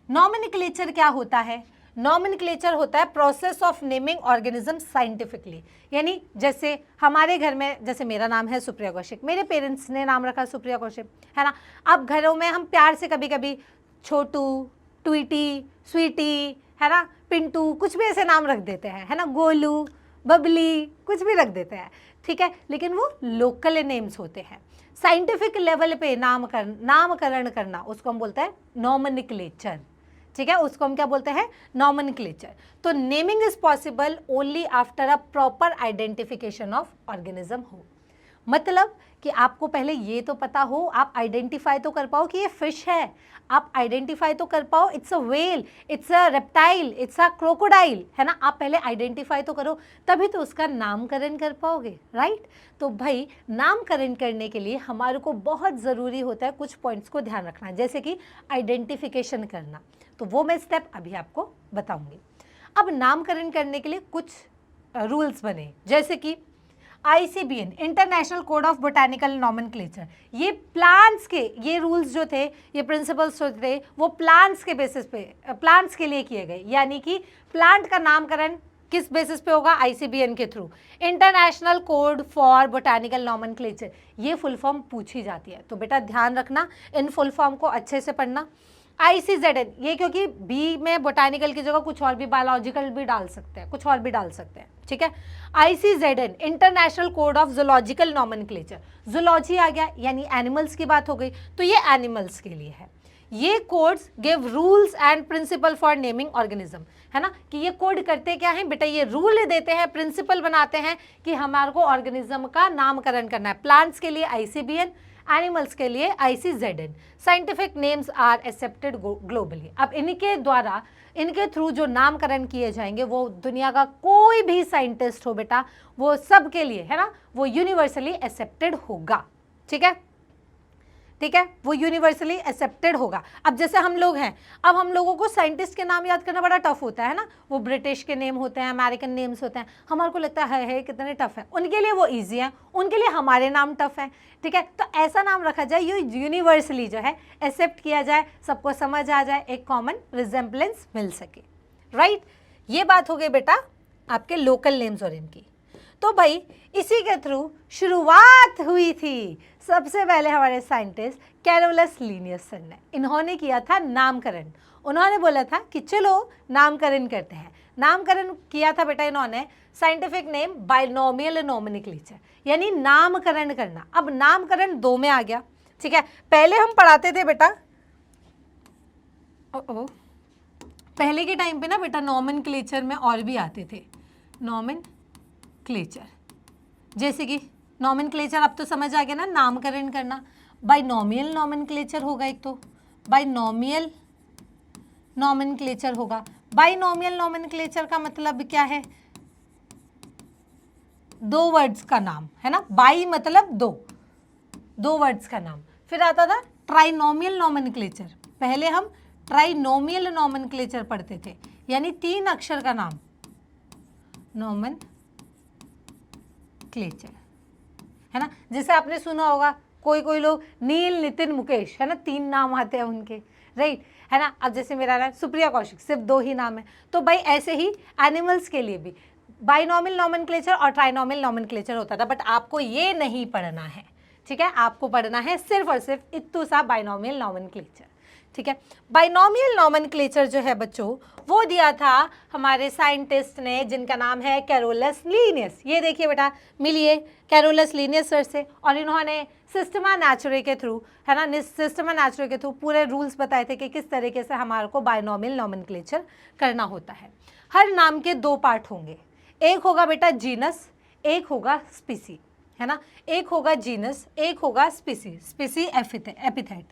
नॉमेनक्लेचर क्या होता है? नॉमेनक्लेचर होता है process of naming organism scientifically, यानी जैसे हमारे घर में, जैसे मेरा नाम है सुप्रिया कौशिक, मेरे पेरेंट्स ने नाम रखा सुप्रिया कौशिक, है ना। अब घरों में हम प्यार से कभी कभी छोटू, ट्वीटी, स्वीटी, है ना, पिंटू, कुछ भी ऐसे नाम रख देते हैं, है ना, गोलू, बबली, कुछ भी रख देते हैं, ठीक है। लेकिन वो लोकल नेम्स होते हैं। साइंटिफिक लेवल पे नामकरण करना उसको हम बोलते हैं नॉमेनक्लेचर, ठीक है, उसको हम क्या बोलते हैं? नॉमेनक्लेचर। तो naming is possible only after a proper identification of organism हो, मतलब कि आपको पहले ये तो पता हो, आप आइडेंटिफाई तो कर पाओ कि ये फिश है, आप आइडेंटिफाई तो कर पाओ it's a whale, it's a reptile, it's a crocodile, है ना। आप पहले आइडेंटिफाई तो करो, तभी तो उसका नामकरण कर पाओगे, राइट। तो भाई नामकरण करने के लिए हमारे को बहुत ज़रूरी होता है कुछ पॉइंट्स को ध्यान रखना, जैसे कि आइडेंटिफिकेशन करना, तो वो मैं स्टेप अभी आपको बताऊंगी। अब नामकरण करने के लिए कुछ रूल्स बने, जैसे कि ICBN international code of botanical nomenclature, ये प्लांट्स के, ये रूल्स जो थे, ये प्रिंसिपल्स जो थे, वो प्लांट्स के बेसिस पे, प्लांट्स के लिए किए गए, यानी कि प्लांट का नामकरण किस बेसिस पे होगा? ICBN के through, international code for botanical nomenclature. ये फुल फॉर्म पूछी जाती है, तो बेटा ध्यान रखना, इन फुल फॉर्म को अच्छे से पढ़ना। ICZN, ये क्योंकि बी में बोटानिकल की जगह कुछ और भी, बायोलॉजिकल भी डाल सकते हैं, कुछ और भी डाल सकते हैं, ठीक है। ICZN international code of zoological nomenclature, zoology आ गया यानी एनिमल्स की बात हो गई, तो ये एनिमल्स के लिए है। ये codes give rules and principle for naming organism, है ना, कि ये कोड करते क्या है बेटा, ये रूल देते हैं, प्रिंसिपल बनाते हैं कि हमारे को ऑर्गेनिज्म का नामकरण करना है। प्लांट्स के लिए ICBN, एनिमल्स के लिए ICZN। Scientific names are accepted globally. अब इनके द्वारा, इनके थ्रू जो नामकरण किए जाएंगे वो दुनिया का कोई भी साइंटिस्ट हो बेटा, वो सब के लिए, है ना, वो यूनिवर्सली एक्सेप्टेड होगा, ठीक है, ठीक है, वो यूनिवर्सली एक्सेप्टेड होगा। अब जैसे हम लोग हैं, अब हम लोगों को साइंटिस्ट के नाम याद करना बड़ा टफ होता है ना, वो ब्रिटिश के नेम होते हैं, अमेरिकन नेम्स होते हैं, हमारे को लगता है कितने टफ है, उनके लिए वो इजी है, उनके लिए हमारे नाम टफ है, ठीक है। तो ऐसा नाम रखा जाए ये यूनिवर्सली जो है एक्सेप्ट किया जाए, सबको समझ आ जाए, एक कॉमन रिजेम्बलेंस मिल सके, राइट। ये बात हो गई बेटा आपके लोकल नेम्स और इनकी। तो भाई इसी के थ्रू शुरुआत हुई थी सबसे पहले हमारे साइंटिस्ट कैरोलस लीनियस सर ने। इन्होंने किया था नामकरण, उन्होंने बोला था कि चलो नामकरण करते हैं। नामकरण किया था बेटा इन्होंने, साइंटिफिक नेम बाइनोमियल नॉमेनक्लेचर, यानी नामकरण करना। अब नामकरण 2 में आ गया, ठीक है। पहले हम पढ़ाते थे बेटा, पहले के टाइम पे ना बेटा नॉमेनक्लेचर में और भी आते थे, नॉमेनक्लेचर, जैसे कि नॉमेनक्लेचर, अब तो समझ आ गया ना, नामकरण करना। बाइनोमियल नॉमेनक्लेचर होगा एक, तो बाइनोमियल नॉमेनक्लेचर होगा। बाइनोमियल नॉमेनक्लेचर का मतलब क्या है? 2 वर्ड्स का नाम, है ना, बाई मतलब 2 वर्ड्स का नाम। फिर आता था ट्राइनोमियल नॉमेनक्लेचर, पहले हम ट्राइनोमियल नॉमेनक्लेचर पढ़ते थे, यानी 3 अक्षर का नाम, नॉमेनक्लेचर, है ना। जैसे आपने सुना होगा कोई कोई लोग नील, नितिन, मुकेश, है ना, 3 नाम आते हैं उनके, राइट, है ना। अब जैसे मेरा नाम सुप्रिया कौशिक, सिर्फ 2 ही नाम है। तो भाई ऐसे ही एनिमल्स के लिए भी बाइनोमियल नॉमेनक्लेचर और ट्राइनोमियल नॉमेनक्लेचर होता था, बट आपको ये नहीं पढ़ना है, ठीक है। आपको पढ़ना है सिर्फ और सिर्फ इत्तू सा बाइनोमियल नॉमेनक्लेचर, ठीक है। बाइनोमियल नॉमेनक्लेचर जो है बच्चों, वो दिया था हमारे साइंटिस्ट ने, जिनका नाम है कैरोलस लीनियस। ये देखिए बेटा, मिलिए कैरोलस लीनियस सर से, और इन्होंने सिस्टमा नेचुरे के थ्रू, है ना, सिस्टमा नेचुरे के थ्रू पूरे रूल्स बताए थे कि किस तरीके से हमारे को बाइनोमियल नॉमेनक्लेचर करना होता है। हर नाम के 2 पार्ट होंगे, एक होगा बेटा जीनस, एक होगा स्पीसी, है ना, एक होगा जीनस, एक होगा स्पीसी। स्पीसी एपिथेट,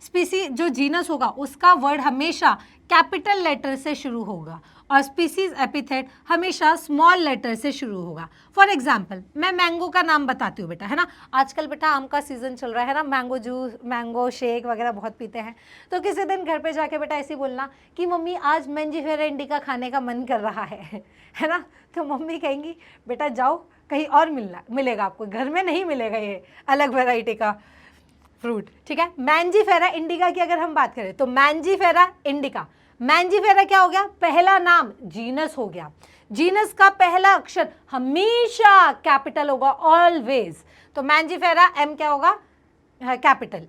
स्पीसी जो जीनस होगा उसका वर्ड हमेशा कैपिटल लेटर से शुरू होगा, और स्पीसीज एपिथेट हमेशा स्मॉल लेटर से शुरू होगा। फॉर एग्जाम्पल मैं मैंगो का नाम बताती हूँ बेटा, है ना, आजकल बेटा आम का सीजन चल रहा है ना, मैंगो जूस, मैंगो शेक वगैरह बहुत पीते हैं। तो किसी दिन घर पे जाके बेटा ऐसे बोलना कि मम्मी आज मैंजीफेरा इंडिका खाने का मन कर रहा है ना, तो मम्मी कहेंगी बेटा जाओ कहीं और मिलेगा आपको, घर में नहीं मिलेगा ये अलग वैरायटी का फ्रूट, ठीक है। मैंजीफेरा इंडिका की अगर हम बात करें तो मैंजीफेरा इंडिका, मैंजीफेरा क्या हो गया? पहला नाम, जीनस हो गया। जीनस का पहला अक्षर हमेशा कैपिटल होगा, ऑलवेज। तो मैंजीफेरा एम क्या होगा? कैपिटल।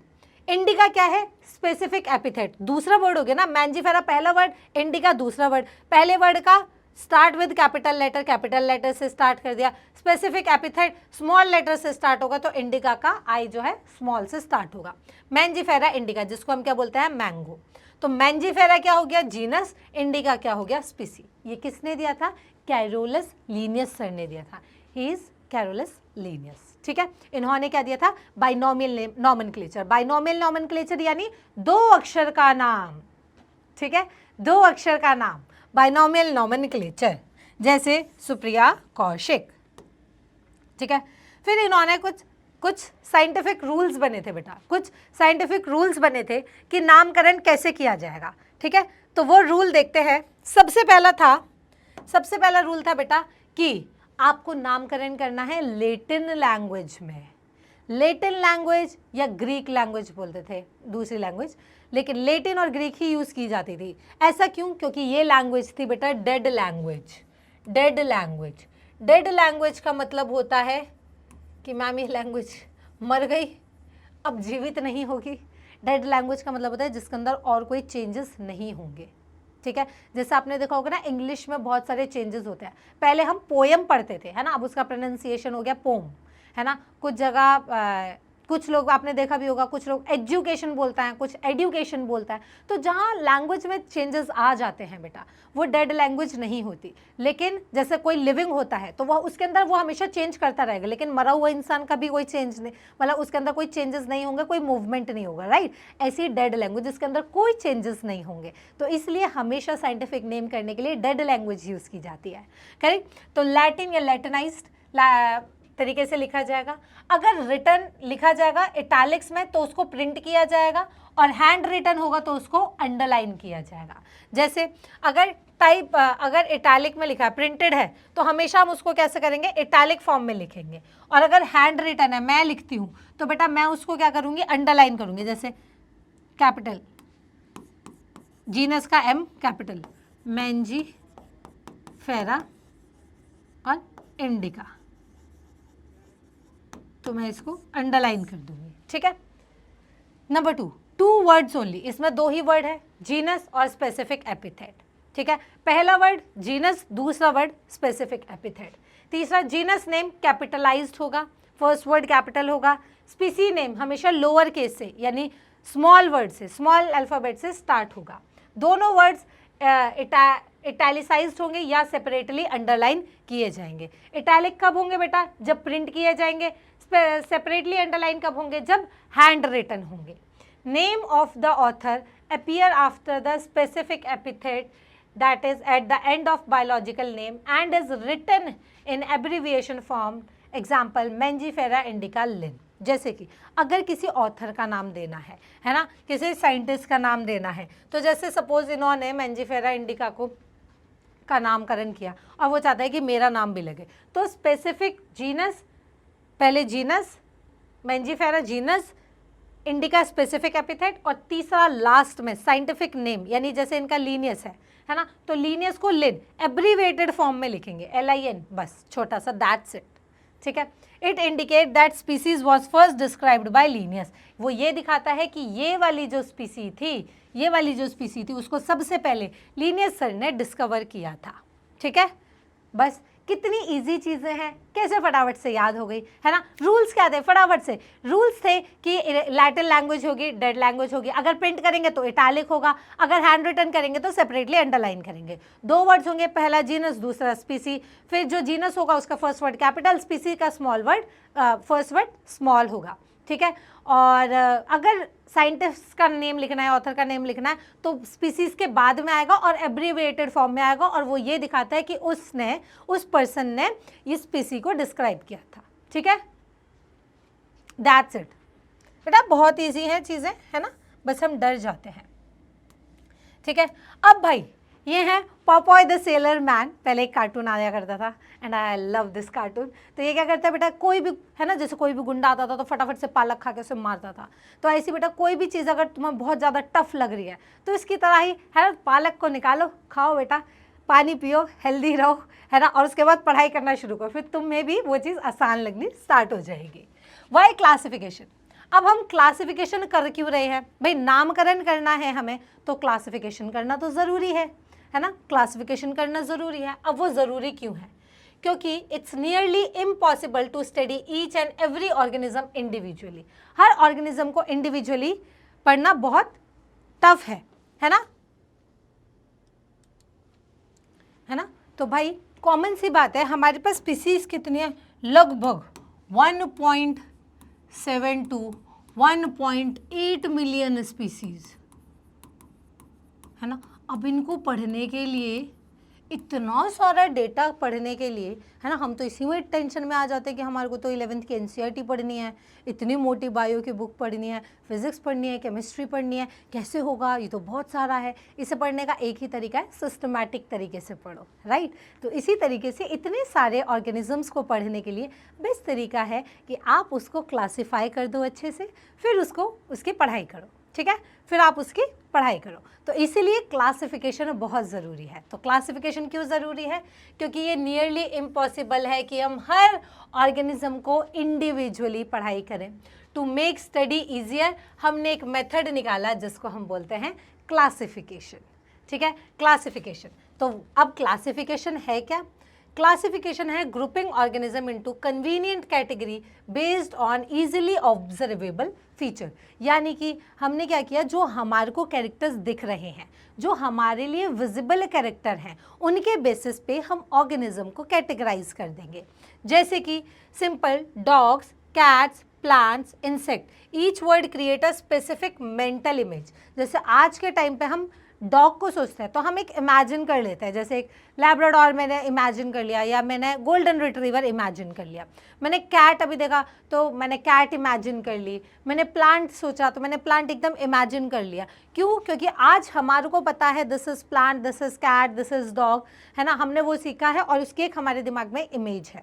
इंडिका क्या है? स्पेसिफिक एपिथेट, दूसरा वर्ड हो गया ना। मैंजीफेरा पहला वर्ड, इंडिका दूसरा वर्ड। पहले वर्ड का स्टार्ट विद कैपिटल लेटर से स्टार्ट कर दिया। स्पेसिफिक एपिथेट स्मॉल लेटर से स्टार्ट होगा, तो इंडिका का आई जो है स्मॉल से स्टार्ट होगा। मैंजीफेरा इंडिका, जिसको हम क्या बोलते हैं? मैंगो। तो मैंजीफेरा क्या हो गया? जीनस। इंडिका क्या हो गया? स्पीसी। ये किसने दिया था? कैरोलस लीनियस सर ने दिया था। ही इज कैरोलस लीनियस, ठीक है। इन्होंने क्या दिया था? Binomial nomenclature. बाइनोमियल नॉमेनक्लेचर यानी 2 अक्षर का नाम, ठीक है, 2 अक्षर का नाम, बाइनोमियल नॉमेनक्लेचर, जैसे सुप्रिया कौशिक, ठीक है। फिर इन्होंने कुछ साइंटिफिक रूल्स बने थे बेटा, कुछ साइंटिफिक रूल्स बने थे कि नामकरण कैसे किया जाएगा, ठीक है। तो वो रूल देखते हैं। सबसे पहला रूल था बेटा कि आपको नामकरण करना है लेटिन लैंग्वेज में। लेटिन लैंग्वेज या ग्रीक लैंग्वेज बोलते थे, दूसरी लैंग्वेज, लेकिन लेटिन और ग्रीक ही यूज़ की जाती थी। ऐसा क्यों? क्योंकि ये लैंग्वेज थी बेटा dead language. Dead language. Dead language का मतलब होता है कि मैम ये लैंग्वेज मर गई, अब जीवित नहीं होगी। डेड लैंग्वेज का मतलब होता है जिसके अंदर और कोई चेंजेस नहीं होंगे, ठीक है। जैसे आपने देखा होगा ना, इंग्लिश में बहुत सारे चेंजेस होते हैं। पहले हम पोएम पढ़ते थे, है ना, अब उसका प्रोनाउंसिएशन हो गया पोम, है ना। कुछ जगह कुछ लोग आपने देखा भी होगा, कुछ लोग एजुकेशन बोलता है, कुछ एडुकेशन बोलता है। तो जहाँ लैंग्वेज में चेंजेस आ जाते हैं बेटा, वो डेड लैंग्वेज नहीं होती। लेकिन जैसे कोई लिविंग होता है तो वह उसके अंदर वो हमेशा चेंज करता रहेगा, लेकिन मरा हुआ इंसान का भी कोई चेंज नहीं, मतलब उसके अंदर कोई चेंजेस नहीं होंगे, कोई मूवमेंट नहीं होगा, राइट। ऐसी डेड लैंग्वेज जिसके अंदर कोई चेंजेस नहीं होंगे, तो इसलिए हमेशा साइंटिफिक नेम करने के लिए डेड लैंग्वेज यूज़ की जाती है, करेक्ट। तो लैटिन या लैटिनाइज्ड तरीके से लिखा जाएगा। अगर रिटन लिखा जाएगा इटैलिक्स में तो उसको प्रिंट किया जाएगा, और हैंड रिटन होगा तो उसको अंडरलाइन किया जाएगा। जैसे अगर इटैलिक में लिखा है, प्रिंटेड है, तो हमेशा हम उसको कैसे करेंगे, इटैलिक फॉर्म में लिखेंगे। और अगर हैंड रिटन है, मैं लिखती हूँ, तो बेटा मैं उसको क्या करूँगी, अंडरलाइन करूँगी। जैसे कैपिटल, जीनस का एम कैपिटल, मैंजी फेरा और इंडिका, तो मैं इसको अंडरलाइन कर दूंगी, ठीक है। नंबर 2, 2 वर्ड्स ओनली, इसमें 2 ही वर्ड है, जीनस और स्पेसिफिक एपिथेट, ठीक है। पहला वर्ड जीनस, दूसरा वर्ड स्पेसिफिक एपिथेट। तीसरा, जीनस नेम कैपिटलाइज्ड होगा, फर्स्ट वर्ड कैपिटल होगा। स्पीसी नेम हमेशा लोअर केस से, यानी स्मॉल वर्ड से, स्मॉल अल्फाबेट से स्टार्ट होगा। दोनों वर्ड्स इटैलिसाइज्ड होंगे या सेपरेटली अंडरलाइन किए जाएंगे। इटैलिक कब होंगे बेटा, जब प्रिंट किए जाएंगे। सेपरेटली अंडरलाइन कब होंगे, जब हैंड रिटन होंगे। Name of the author appear after the specific epithet that is at the end of biological name and is written in abbreviation form, example Mangifera indica Lin। जैसे कि अगर किसी author का नाम देना है ना, किसी साइंटिस्ट का नाम देना है, तो जैसे सपोज इन्होंने मैंजीफेरा इंडिका को का नामकरण किया और वो चाहता है कि मेरा नाम भी लगे, तो स्पेसिफिक जीनस, पहले genus Mangifera genus, indica specific epithet, और तीसरा लास्ट में साइंटिफिक नेम, यानी जैसे इनका लीनियस है ना, तो लीनियस को लिन एब्रीवेटेड फॉर्म में लिखेंगे, LIN, बस छोटा सा, दैट्स इट, ठीक है। It indicate that species was first described by Linnaeus, वो ये दिखाता है कि ये वाली जो स्पीसी थी उसको सबसे पहले लीनियस सर ने डिस्कवर किया था, ठीक है। बस कितनी इजी चीज़ें हैं, कैसे फटाफट से याद हो गई, है ना। रूल्स क्या थे, फटाफट से रूल्स थे कि लैटिन लैंग्वेज होगी, डेड लैंग्वेज होगी, अगर प्रिंट करेंगे तो इटैलिक होगा, अगर हैंड रिटन करेंगे तो सेपरेटली अंडरलाइन करेंगे। 2 वर्ड्स होंगे, पहला जीनस, दूसरा स्पीसी। फिर जो जीनस होगा उसका फर्स्ट वर्ड कैपिटल, स्पीसी का small word, first word small होगा, ठीक है। और अगर साइंटिस्ट का नेम लिखना है, ऑथर का नेम लिखना है, तो स्पीसीज के बाद में आएगा और एब्रीवेटेड फॉर्म में आएगा, और वो ये दिखाता है कि उस पर्सन ने इस स्पीसी को डिस्क्राइब किया था, ठीक है। दैट्स इट बेटा, बहुत इजी है चीज़ें, है ना, बस हम डर जाते हैं, ठीक है। अब भाई ये है पॉपॉय द सेलर मैन, पहले एक कार्टून आया करता था, and I love this cartoon. तो ये क्या करता है बेटा, कोई भी, है ना, जैसे कोई भी गुंडा आता था तो फटाफट से पालक खा के उसे मारता था, तो ऐसी बेटा कोई भी चीज़ अगर तुम्हें बहुत ज़्यादा टफ लग रही है तो इसकी तरह ही, है ना, पालक को निकालो, खाओ बेटा, पानी पियो, हेल्दी रहो, है ना, और उसके बाद पढ़ाई करना शुरू करो, फिर तुम्हें भी वो चीज़ आसान लगनी स्टार्ट हो जाएगी। वाई क्लासिफिकेशन, अब हम क्लासिफिकेशन कर क्यों रहे हैं भाई, नामकरण करना है हमें तो क्लासिफिकेशन करना तो ज़रूरी है ना, क्लासिफिकेशन करना ज़रूरी है। अब वो ज़रूरी क्यों है, क्योंकि it's nearly impossible to study each and every organism individually, हर ऑर्गेनिज्म को इंडिविजुअली पढ़ना बहुत टफ है ना, तो भाई कॉमन सी बात है, हमारे पास स्पीसीज कितनी है, लगभग 1.7 to 1.8 मिलियन स्पीसीज, है ना। अब इनको पढ़ने के लिए, इतना सारा डेटा पढ़ने के लिए, है ना, हम तो इसी में टेंशन में आ जाते हैं कि हमारे को तो 11th की NCERT पढ़नी है, इतनी मोटी बायो की बुक पढ़नी है, फिजिक्स पढ़नी है, केमिस्ट्री पढ़नी है, कैसे होगा, ये तो बहुत सारा है। इसे पढ़ने का एक ही तरीका है, सिस्टमैटिक तरीके से पढ़ो, राइट। तो इसी तरीके से इतने सारे ऑर्गेनिजम्स को पढ़ने के लिए बेस्ट तरीका है कि आप उसको क्लासीफाई कर दो अच्छे से, फिर उसकी पढ़ाई करो, ठीक है, फिर आप उसकी पढ़ाई करो। तो इसीलिए क्लासिफिकेशन बहुत ज़रूरी है। तो क्लासिफिकेशन क्यों ज़रूरी है? क्योंकि ये नियरली इम्पॉसिबल है कि हम हर ऑर्गेनिज्म को इंडिविजुअली पढ़ाई करें। टू मेक स्टडी ईजियर हमने एक मेथड निकाला जिसको हम बोलते हैं क्लासिफिकेशन। ठीक है, क्लासिफिकेशन। तो अब क्लासिफिकेशन है क्या? क्लासिफिकेशन है grouping organism into convenient category based on easily observable feature. यानी कि हमने क्या किया, जो हमारे को कैरेक्टर्स दिख रहे हैं, जो हमारे लिए विजिबल कैरेक्टर हैं, उनके बेसिस पे हम ऑर्गेनिज्म को कैटेगराइज कर देंगे। जैसे कि simple dogs, cats, plants, insect, each word create a specific mental image. जैसे आज के टाइम पे हम डॉग को सोचते हैं तो हम एक इमेजिन कर लेते हैं, जैसे एक लैब्राडोर मैंने इमेजिन कर लिया, या मैंने गोल्डन रिट्रीवर इमेजिन कर लिया। मैंने कैट अभी देखा तो मैंने कैट इमेजिन कर ली। मैंने प्लांट सोचा तो मैंने प्लांट एकदम इमेजिन कर लिया। क्यों? क्योंकि आज हमारे को पता है this is plant, this is cat, this is dog, है ना, हमने वो सीखा है और उसकी एक हमारे दिमाग में इमेज है।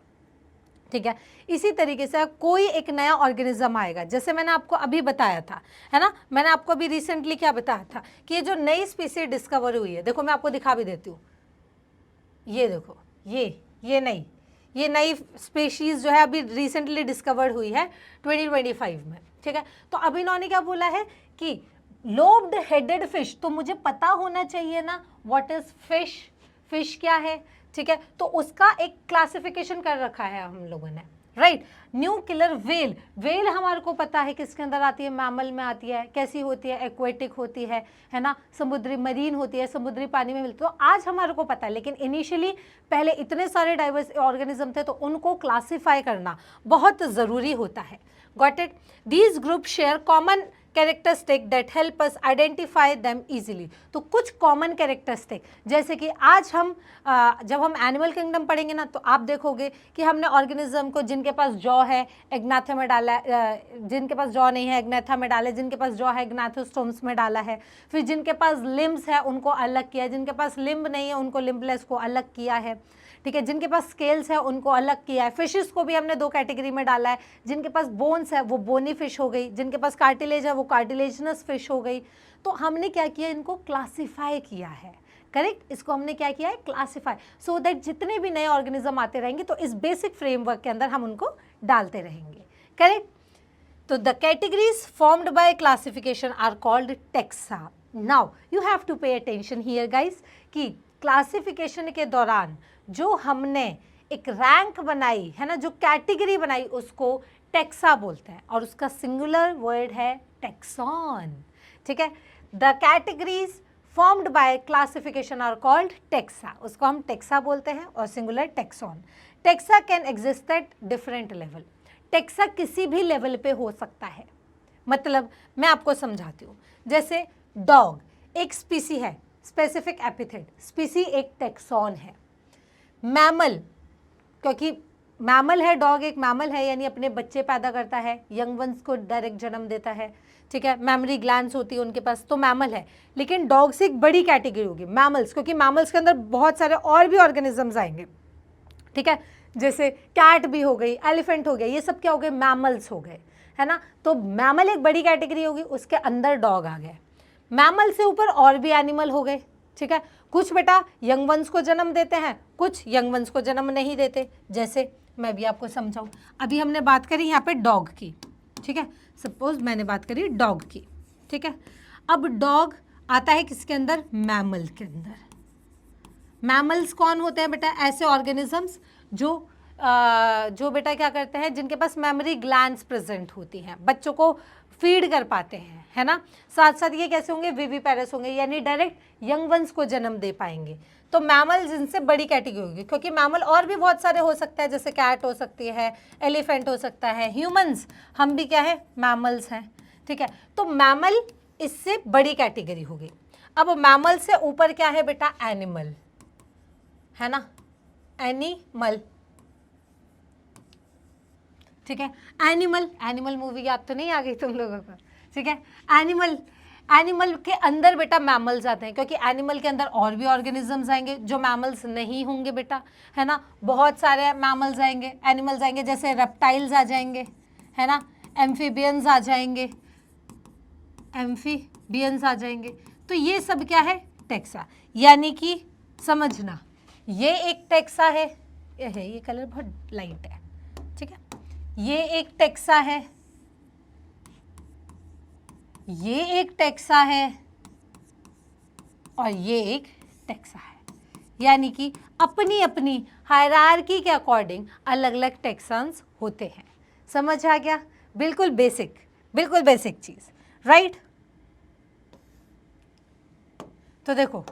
ठीक है, इसी तरीके से कोई एक नया ऑर्गेनिज्म आएगा, जैसे मैंने आपको अभी बताया था, है ना, मैंने आपको अभी रिसेंटली क्या बताया था कि ये जो नई स्पीसीज डिस्कवर हुई है, देखो मैं आपको दिखा भी देती हूँ, ये देखो, ये नई स्पीशीज जो है अभी रिसेंटली डिस्कवर हुई है 2025 में। ठीक है, तो अब इन्होंने क्या बोला है कि लोब्ड हेडेड फिश, तो मुझे पता होना चाहिए ना व्हाट इज फिश, फिश क्या है। ठीक है, तो उसका एक क्लासिफिकेशन कर रखा है हम लोगों ने, right. New killer whale, whale हमारे को पता है किसके अंदर आती है, मैमल में आती है। कैसी होती है? एक्वेटिक होती है ना, समुद्री मरीन होती है, समुद्री पानी में मिलती है। तो आज हमारे को पता है, लेकिन इनिशियली पहले इतने सारे डाइवर्स ऑर्गेनिज्म थे तो उनको क्लासीफाई करना बहुत ज़रूरी होता है। Got it? These group share common characteristic that help us identify them easily. तो कुछ कॉमन कैरेक्टरिस्टिक, जैसे कि आज हम जब हम एनिमल किंगडम पढ़ेंगे ना, तो आप देखोगे कि हमने ऑर्गेनिज्म को जिनके पास जॉ है एग्नाथा में डाला है, जिनके पास जॉ नहीं है एग्नाथा में डाला है, जिनके पास जॉ है एग्नाथोस्टोम्स में डाला है। फिर जिनके पास लिम्स है उनको अलग किया, जिनके पास लिम्ब नहीं है उनको लिम्बलेस को अलग किया है। ठीक है, जिनके पास स्केल्स है उनको अलग किया है। फिशेस को भी हमने दो कैटेगरी में डाला है, जिनके पास बोन्स है वो बोनी फिश हो गई, जिनके पास कार्टिलेज है वो कार्टिलेजनस फिश हो गई। तो हमने क्या किया, इनको क्लासिफाई किया है। करेक्ट, इसको हमने क्या किया है, क्लासिफाई, सो दैट जितने भी नए ऑर्गेनिज्म आते रहेंगे तो इस बेसिक फ्रेमवर्क के अंदर हम उनको डालते रहेंगे। करेक्ट, तो the categories formed by classification are called taxa. Now you have to pay attention here guys कि क्लासिफिकेशन के दौरान जो हमने एक रैंक बनाई है ना, जो कैटेगरी बनाई, उसको टेक्सा बोलते हैं और उसका सिंगुलर वर्ड है टेक्सॉन। ठीक है, the categories formed by classification are called taxa, उसको हम टेक्सा बोलते हैं, और singular taxon. Taxa can exist at different level, taxa किसी भी लेवल पे हो सकता है। मतलब मैं आपको समझाती हूँ, जैसे डॉग एक स्पीसी है, स्पेसिफिक एपिथेट, स्पीसी एक टेक्सॉन है। मैमल, क्योंकि मैमल है, डॉग एक मैमल है, यानी अपने बच्चे पैदा करता है, यंग वंस को डायरेक्ट जन्म देता है। ठीक है, मैमरी ग्लैंड्स होती है उनके पास, तो मैमल है। लेकिन डॉग से एक बड़ी कैटेगरी होगी मैमल्स, क्योंकि मैमल्स के अंदर बहुत सारे और भी ऑर्गेनिजम्स आएंगे। ठीक है, जैसे कैट भी हो गई, एलिफेंट हो गया, ये सब क्या हो गए, मैमल्स हो गए, है ना। तो मैमल एक बड़ी कैटेगरी होगी, उसके अंदर डॉग आ गए। मैमल से ऊपर और भी एनिमल हो गए। ठीक है, कुछ बेटा यंग वंस को जन्म देते हैं, कुछ यंग वंस को जन्म नहीं देते। जैसे मैं भी आपको समझाऊं, अभी हमने बात करी यहाँ पे डॉग की। ठीक है, सपोज मैंने बात करी डॉग की। ठीक है, अब डॉग आता है किसके अंदर, मैमल के अंदर। मैमल्स कौन होते हैं बेटा, ऐसे ऑर्गेनिजम्स जो बेटा क्या करते हैं, जिनके पास मेमोरी ग्लैंड्स प्रेजेंट होती हैं, बच्चों को फीड कर पाते हैं, है ना। साथ साथ ये कैसे होंगे, विविपेरस होंगे, यानी डायरेक्ट यंग वंस को जन्म दे पाएंगे। तो मैमल्स इनसे बड़ी कैटेगरी होगी, क्योंकि मैमल और भी बहुत सारे हो सकते हैं, जैसे कैट हो सकती है, एलिफेंट हो सकता है, ह्यूमंस, हम भी क्या है, मैमल्स हैं। ठीक है, तो मैमल इससे बड़ी कैटेगरी होगी। अब मैमल से ऊपर क्या है बेटा, एनिमल, है ना, एनिमल। ठीक है, एनिमल मूवी याद तो नहीं आ गई तुम लोगों को। ठीक है, एनिमल के अंदर बेटा मैमल्स आते हैं, क्योंकि एनिमल के अंदर और भी ऑर्गेनिजम्स आएंगे जो मैमल्स नहीं होंगे बेटा, है ना। बहुत सारे मैमल्स आएंगे, एनिमल्स आएंगे, जैसे रेप्टाइल्स आ जाएंगे, है ना, एम्फीबियंस आ जाएंगे, एम्फीबियंस आ जाएंगे। तो ये सब क्या है, टेक्सा। यानी कि समझना, ये एक टेक्सा है, ये कलर बहुत लाइट है, ठीक है, ये एक टेक्सा है, ये एक टेक्सा है और ये एक टेक्सा है। यानी कि अपनी अपनी हायरार्की के अकॉर्डिंग अलग अलग टेक्सन्स होते हैं। समझ आ गया? बिल्कुल बेसिक चीज, राइट। तो देखो,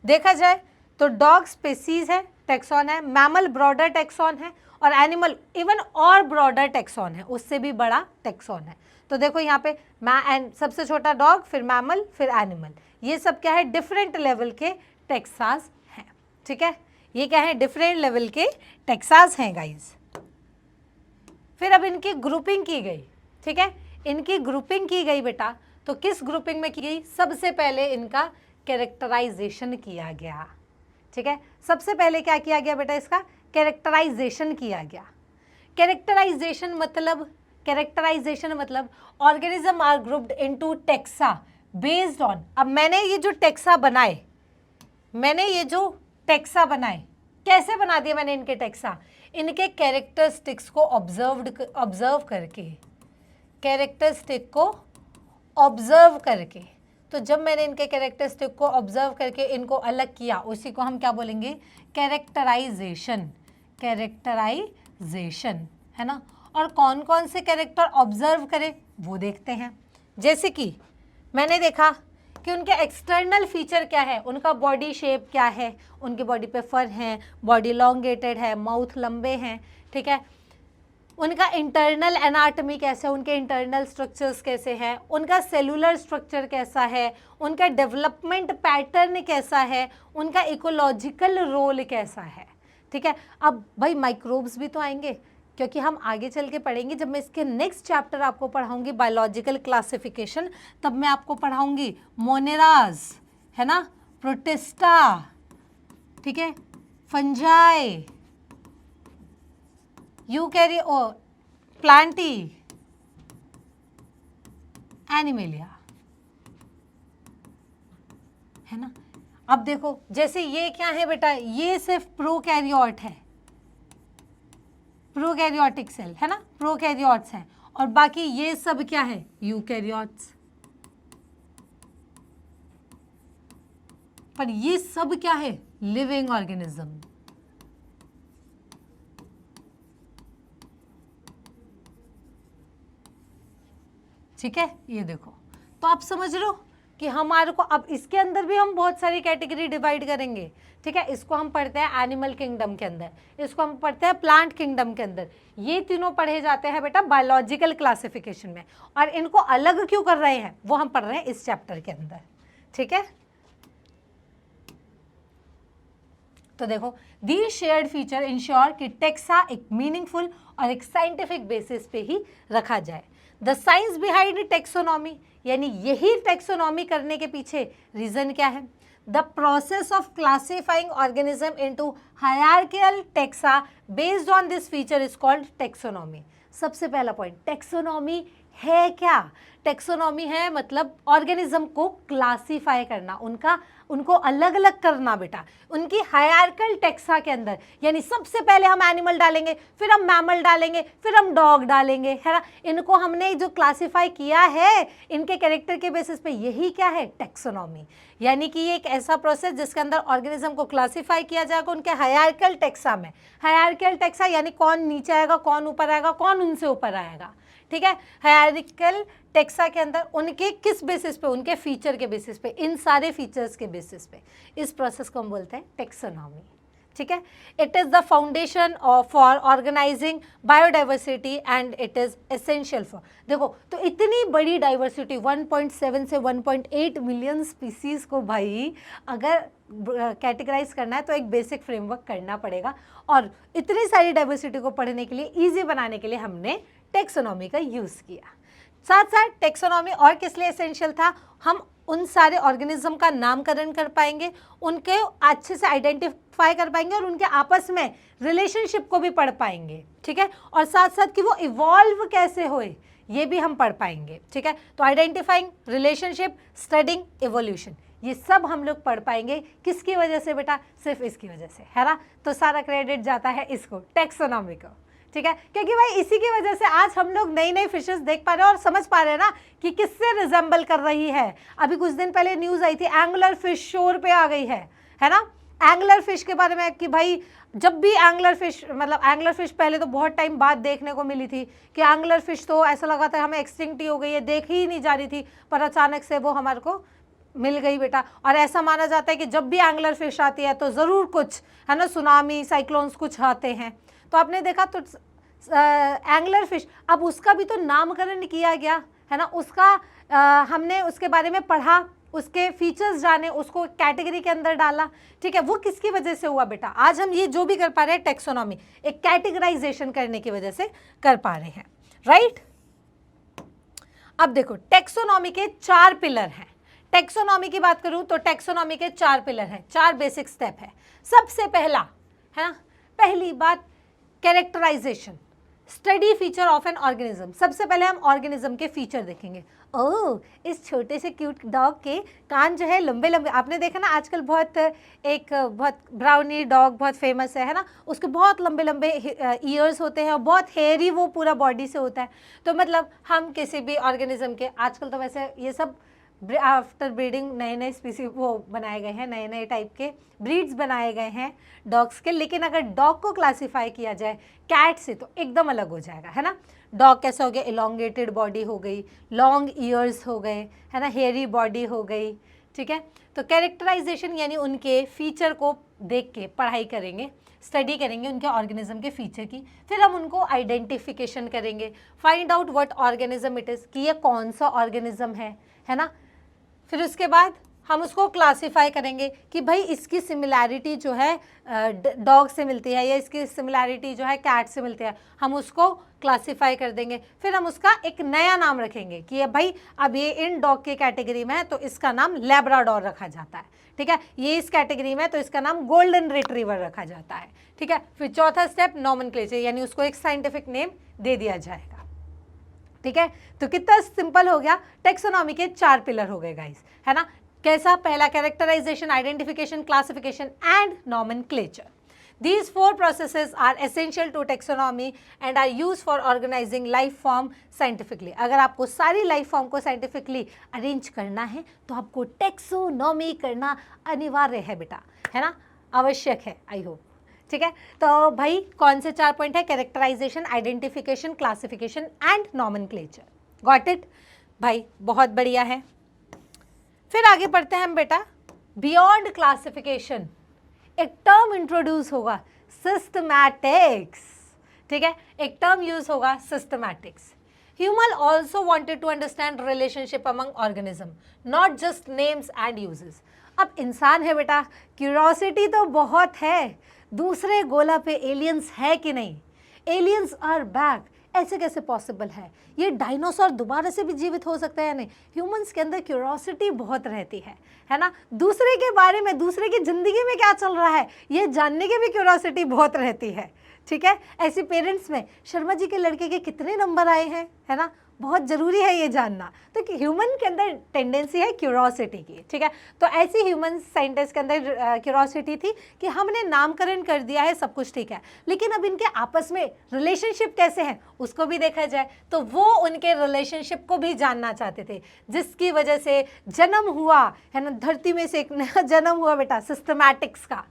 देखा जाए तो डॉग स्पेसीज है, टेक्सॉन है, मैमल ब्रॉडर टेक्सॉन है, और एनिमल इवन और ब्रॉडर टेक्सॉन है, उससे भी बड़ा टेक्सॉन है। तो देखो यहाँ पे सबसे छोटा डॉग, फिर मैमल, फिर एनिमल, ये सब क्या है, डिफरेंट लेवल के टेक्सास हैं, ठीक है। ये क्या है, डिफरेंट लेवल के टेक्सास हैं गाइस। फिर अब इनकी ग्रुपिंग की गई, ठीक है, इनकी ग्रुपिंग की गई बेटा। तो किस ग्रुपिंग में की गई? सबसे पहले इनका कैरेक्टराइजेशन किया गया, ठीक है। सबसे पहले क्या किया गया बेटा? इसका कैरेक्टराइजेशन किया गया। कैरेक्टराइजेशन मतलब organism are grouped into taxa based on, अब मैंने ये जो टेक्सा बनाए, कैसे बना दिया मैंने इनके टेक्सा? इनके कैरेक्टरिस्टिक्स को ऑब्जर्व करके, तो जब मैंने इनके कैरेक्टरिस्टिक को ऑब्जर्व करके इनको अलग किया, उसी को हम क्या बोलेंगे? कैरेक्टराइजेशन है ना। और कौन कौन से कैरेक्टर ऑब्जर्व करें वो देखते हैं। जैसे कि मैंने देखा कि उनके एक्सटर्नल फीचर क्या है, उनका बॉडी शेप क्या है, उनकी बॉडी पे फर हैं, बॉडी लॉन्गेटेड है, माउथ लंबे हैं, ठीक है। उनका इंटरनल एनाटॉमी कैसा है, उनके इंटरनल स्ट्रक्चर्स कैसे हैं, उनका सेलुलर स्ट्रक्चर कैसा है, उनका डेवलपमेंट पैटर्न कैसा है, उनका इकोलॉजिकल रोल कैसा है, ठीक है। अब भाई माइक्रोब्स भी तो आएंगे, क्योंकि हम आगे चल के पढ़ेंगे, जब मैं इसके नेक्स्ट चैप्टर आपको पढ़ाऊंगी बायोलॉजिकल क्लासिफिकेशन, तब मैं आपको पढ़ाऊंगी मोनेराज, है ना, प्रोटिस्टा, ठीक है, फंजाई, प्लांटी, एनिमेलिया, है ना। अब देखो, जैसे ये क्या है बेटा? ये सिर्फ प्रोकैरियोट है, प्रोकैरियोटिक सेल है ना, प्रोकैरियोट्स हैं, और बाकी ये सब क्या है? यूकैरियोट्स। पर ये सब क्या है? Living organism. ठीक है, ये देखो, तो आप समझ रहे हो कि हमारे को अब इसके अंदर भी हम बहुत सारी कैटेगरी डिवाइड करेंगे, ठीक है। इसको हम पढ़ते हैं एनिमल किंगडम के अंदर, इसको हम पढ़ते हैं प्लांट किंगडम के अंदर। ये तीनों पढ़े जाते हैं बेटा बायोलॉजिकल क्लासिफिकेशन में, और इनको अलग क्यों कर रहे हैं वो हम पढ़ रहे हैं इस चैप्टर के अंदर, ठीक है। तो देखो, दी शेयर्ड फीचर इंश्योर कि टेक्सा एक मीनिंगफुल और एक साइंटिफिक बेसिस पे ही रखा जाए। द साइंस बिहाइंड टेक्सोनॉमी, यानी यही टेक्सोनॉमी करने के पीछे रीजन क्या है? The process of classifying organism into hierarchical taxa based on this feature is called taxonomy. सबसे पहला पॉइंट, टेक्सोनॉमी है क्या? टेक्सोनॉमी है मतलब ऑर्गेनिज्म को क्लासीफाई करना, उनको अलग अलग करना बेटा, उनकी हायरार्किकल टेक्सा के अंदर। यानी सबसे पहले हम एनिमल डालेंगे, फिर हम मैमल डालेंगे, फिर हम डॉग डालेंगे, है ना। इनको हमने जो क्लासीफाई किया है इनके कैरेक्टर के बेसिस पे, यही क्या है? टेक्सोनॉमी। यानी कि ये एक ऐसा प्रोसेस जिसके अंदर ऑर्गेनिज्म को क्लासीफाई किया जाएगा उनके हायरार्किकल टेक्सा में। हायरार्किकल टेक्सा यानी कौन नीचे आएगा, कौन ऊपर आएगा, कौन उनसे ऊपर आएगा, ठीक है। हायरार्किकल टेक्सा के अंदर उनके किस बेसिस पे? उनके फीचर के बेसिस पे, इन सारे फीचर्स के बेसिस पे। इस प्रोसेस को हम बोलते हैं टेक्सोनॉमी, ठीक है। It is the foundation for organizing biodiversity and it is essential for, देखो तो इतनी बड़ी डाइवर्सिटी 1.7 से 1.8 मिलियन स्पीसीज़ को भाई अगर कैटेगराइज करना है तो एक बेसिक फ्रेमवर्क करना पड़ेगा, और इतनी सारी डाइवर्सिटी को पढ़ने के लिए, ईजी बनाने के लिए हमने टेक्सोनॉमी का यूज़ किया। साथ साथ टेक्सोनॉमी और किस लिए एसेंशियल था? हम उन सारे ऑर्गेनिज्म का नामकरण कर पाएंगे, उनके अच्छे से आइडेंटिफाई कर पाएंगे, और उनके आपस में रिलेशनशिप को भी पढ़ पाएंगे, ठीक है। और साथ साथ कि वो इवॉल्व कैसे हुए ये भी हम पढ़ पाएंगे, ठीक है। तो आइडेंटिफाइंग, रिलेशनशिप, स्टडिंग, इवोल्यूशन, ये सब हम लोग पढ़ पाएंगे। किसकी वजह से बेटा? सिर्फ इसकी वजह से, है ना। तो सारा क्रेडिट जाता है इसको, टैक्सोनॉमी को, ठीक है, क्योंकि भाई इसी की वजह से आज हम लोग नई नई फिशेस देख पा रहे हैं और समझ पा रहे हैं ना कि किससे रिजेंबल कर रही है। अभी कुछ दिन पहले न्यूज़ आई थी, एंगुलर फिश शोर पे आ गई है ना। एंगुलर फिश के बारे में कि भाई जब भी एंगुलर फिश, मतलब एंगुलर फिश पहले तो बहुत टाइम बाद देखने को मिली थी कि एंगुलर फिश तो ऐसा लगा था हमें एक्सटिंक्ट ही हो गई है, देख ही नहीं जा रही थी, पर अचानक से वो हमारे को मिल गई बेटा। और ऐसा माना जाता है कि जब भी एंगुलर फिश आती है तो ज़रूर कुछ, है ना, सुनामी, साइक्लोन्स कुछ आते हैं। तो आपने देखा तो एंगुलर फिश, अब उसका भी तो नामकरण किया गया, है ना। उसका हमने उसके बारे में पढ़ा, उसके फीचर्स जाने, उसको कैटेगरी के अंदर डाला, ठीक है। वो किसकी वजह से हुआ बेटा? आज हम ये जो भी कर पा रहे हैं टैक्सोनॉमी, एक कैटेगराइजेशन करने की वजह से कर पा रहे हैं, राइट। अब देखो टैक्सोनॉमी के 4 पिलर हैं। टैक्सोनॉमी की बात करूं तो टैक्सोनॉमी के 4 पिलर हैं, 4 बेसिक स्टेप है। सबसे पहला, है ना, पहली बात characterization, study feature of an organism. सबसे पहले हम ऑर्गेनिज्म के फीचर देखेंगे। ओह, इस छोटे से क्यूट डॉग के कान जो है लंबे लंबे, आपने देखा ना आजकल बहुत ब्राउनी डॉग बहुत फेमस है ना, उसके बहुत लंबे लंबे ईयर्स होते हैं और बहुत हेयरी वो पूरा बॉडी से होता है। तो मतलब हम किसी भी ऑर्गेनिज्म के, आजकल तो वैसे ये सब आफ्टर ब्रीडिंग नए नए स्पीसी वो बनाए गए हैं, नए नए टाइप के ब्रीड्स बनाए गए हैं डॉग्स के। लेकिन अगर डॉग को क्लासीफाई किया जाए कैट से तो एकदम अलग हो जाएगा, है ना। डॉग कैसा हो गया? इलोंगेटेड बॉडी हो गई, लॉन्ग ईयर्स हो गए, है ना, हेयरी बॉडी हो गई, ठीक है। तो कैरेक्टराइजेशन यानी उनके फीचर को देख के पढ़ाई करेंगे, स्टडी करेंगे उनके ऑर्गेनिज्म के फीचर की। फिर हम उनको आइडेंटिफिकेशन करेंगे, find out what organism it is, कि ये कौन सा ऑर्गेनिज्म है ना। फिर उसके बाद हम उसको क्लासीफाई करेंगे कि भाई इसकी सिमिलैरिटी जो है डॉग से मिलती है या इसकी सिमिलैरिटी जो है कैट से मिलती है, हम उसको क्लासीफाई कर देंगे। फिर हम उसका एक नया नाम रखेंगे कि भाई अब ये इन डॉग की कैटेगरी में है तो इसका नाम लैब्राडोर रखा जाता है, ठीक है। ये इस कैटेगरी में है तो इसका नाम गोल्डन रिट्रीवर रखा जाता है, ठीक है। फिर चौथा स्टेप नॉमेनक्लेचर, यानी उसको एक साइंटिफिक नेम दे दिया जाएगा, ठीक है। तो कितना सिंपल हो गया, टैक्सोनॉमी के 4 पिलर हो गए गाइस, है ना। कैसा? पहला characterization, identification, classification and nomenclature. These 4 processes are essential to taxonomy and are used for organizing life form scientifically. अगर आपको सारी लाइफ फॉर्म को साइंटिफिकली अरेंज करना है तो आपको टैक्सोनॉमी करना अनिवार्य है बेटा, है ना, आवश्यक है, आई होप, ठीक है। तो भाई कौन से 4 पॉइंट है? Characterization, identification, classification and nomenclature. Got it भाई, बहुत बढ़िया है। फिर आगे पढ़ते हैं हम बेटा, बियॉन्ड क्लासिफिकेशन एक टर्म इंट्रोड्यूस होगा, सिस्टमैटिक्स, ठीक है। एक टर्म यूज होगा systematics. Human also wanted to understand relationship among organism, not just names and uses. अब इंसान है बेटा, क्यूरोसिटी तो बहुत है, दूसरे गोला पे एलियंस है कि नहीं, एलियंस आर बैक, ऐसे कैसे पॉसिबल है, ये डायनासोर दोबारा से भी जीवित हो सकता है या नहीं। ह्यूमंस के अंदर क्यूरोसिटी बहुत रहती है ना, दूसरे के बारे में, दूसरे की ज़िंदगी में क्या चल रहा है ये जानने की भी क्यूरोसिटी बहुत रहती है, ठीक है। ऐसे पेरेंट्स में शर्मा जी के लड़के के कितने नंबर आए हैं, है ना, बहुत ज़रूरी है ये जानना। तो ह्यूमन के अंदर टेंडेंसी है क्यूरोसिटी की, ठीक है। तो ऐसी ह्यूमन साइंटिस्ट के अंदर क्यूरोसिटी थी कि हमने नामकरण कर दिया है, सब कुछ ठीक है, लेकिन अब इनके आपस में रिलेशनशिप कैसे हैं उसको भी देखा जाए। तो वो उनके रिलेशनशिप को भी जानना चाहते थे, जिसकी वजह से जन्म हुआ, है ना, धरती में से एक नया जन्म हुआ बेटा सिस्टमैटिक्स का।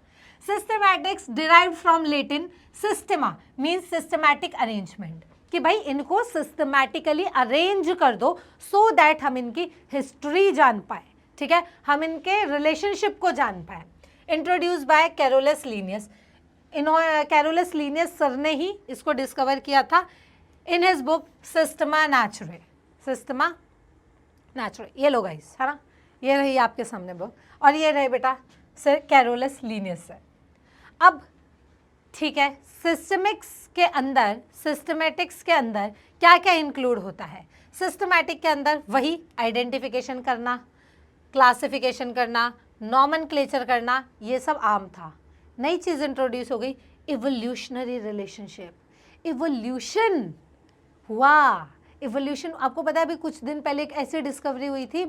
सिस्टमैटिक्स डिराइव्ड फ्रॉम लैटिन सिस्टेमा, मीन्स सिस्टमैटिक अरेंजमेंट, कि भाई इनको सिस्टमैटिकली अरेंज कर दो सो दैट हम इनकी हिस्ट्री जान पाए, ठीक है, हम इनके रिलेशनशिप को जान पाए। Introduce by Carolus Linnaeus, Carolus Linnaeus sir ने ही इसको डिस्कवर किया था in his book Systema नेचुरे, Systema नेचुरे। ये लो गाइस, है ना, ये रही आपके सामने बुक और ये रहे बेटा सर कैरोलस लीनियस सर। अब ठीक है, सिस्टमैटिक्स के अंदर क्या क्या इंक्लूड होता है? सिस्टमैटिक के अंदर वही आइडेंटिफिकेशन करना, क्लासिफिकेशन करना, नॉमेनक्लेचर करना, ये सब आम था। नई चीज़ इंट्रोड्यूस हो गई, इवोल्यूशनरी रिलेशनशिप। इवोल्यूशन हुआ, इवोल्यूशन, आपको पता है अभी कुछ दिन पहले एक ऐसी डिस्कवरी हुई थी,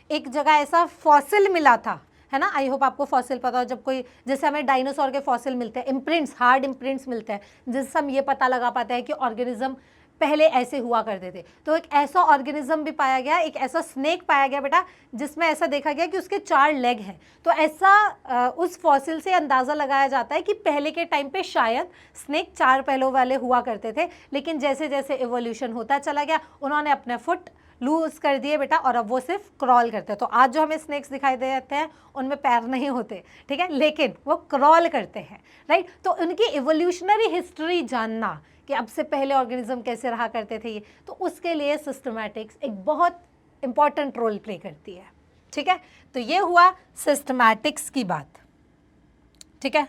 एक जगह ऐसा फॉसिल मिला था, है ना। आई होप आपको फॉसिल पता हो, जब कोई, जैसे हमें डायनासोर के फॉसिल मिलते हैं, इम्प्रिंट्स, हार्ड इम्प्रिंट्स मिलते हैं, जिससे हम ये पता लगा पाते हैं कि ऑर्गेनिज्म पहले ऐसे हुआ करते थे। तो एक ऐसा ऑर्गेनिज्म भी पाया गया, एक ऐसा स्नेक पाया गया बेटा, जिसमें ऐसा देखा गया कि उसके 4 लेग हैं। तो ऐसा उस फॉसिल से अंदाज़ा लगाया जाता है कि पहले के टाइम पे शायद स्नेक 4 पैरों वाले हुआ करते थे, लेकिन जैसे जैसे इवोल्यूशन होता चला गया, उन्होंने अपने फुट लूज कर दिए बेटा, और अब वो सिर्फ क्रॉल करते हैं। तो आज जो हमें स्नेक्स दिखाई दे जाते हैं उनमें पैर नहीं होते, ठीक है, लेकिन वो क्रॉल करते हैं, राइट। तो उनकी इवोल्यूशनरी हिस्ट्री जानना कि अब से पहले ऑर्गेनिज्म कैसे रहा करते थे ये, तो उसके लिए सिस्टमैटिक्स एक बहुत इंपॉर्टेंट रोल प्ले करती है, ठीक है। तो ये हुआ सिस्टमैटिक्स की बात, ठीक है।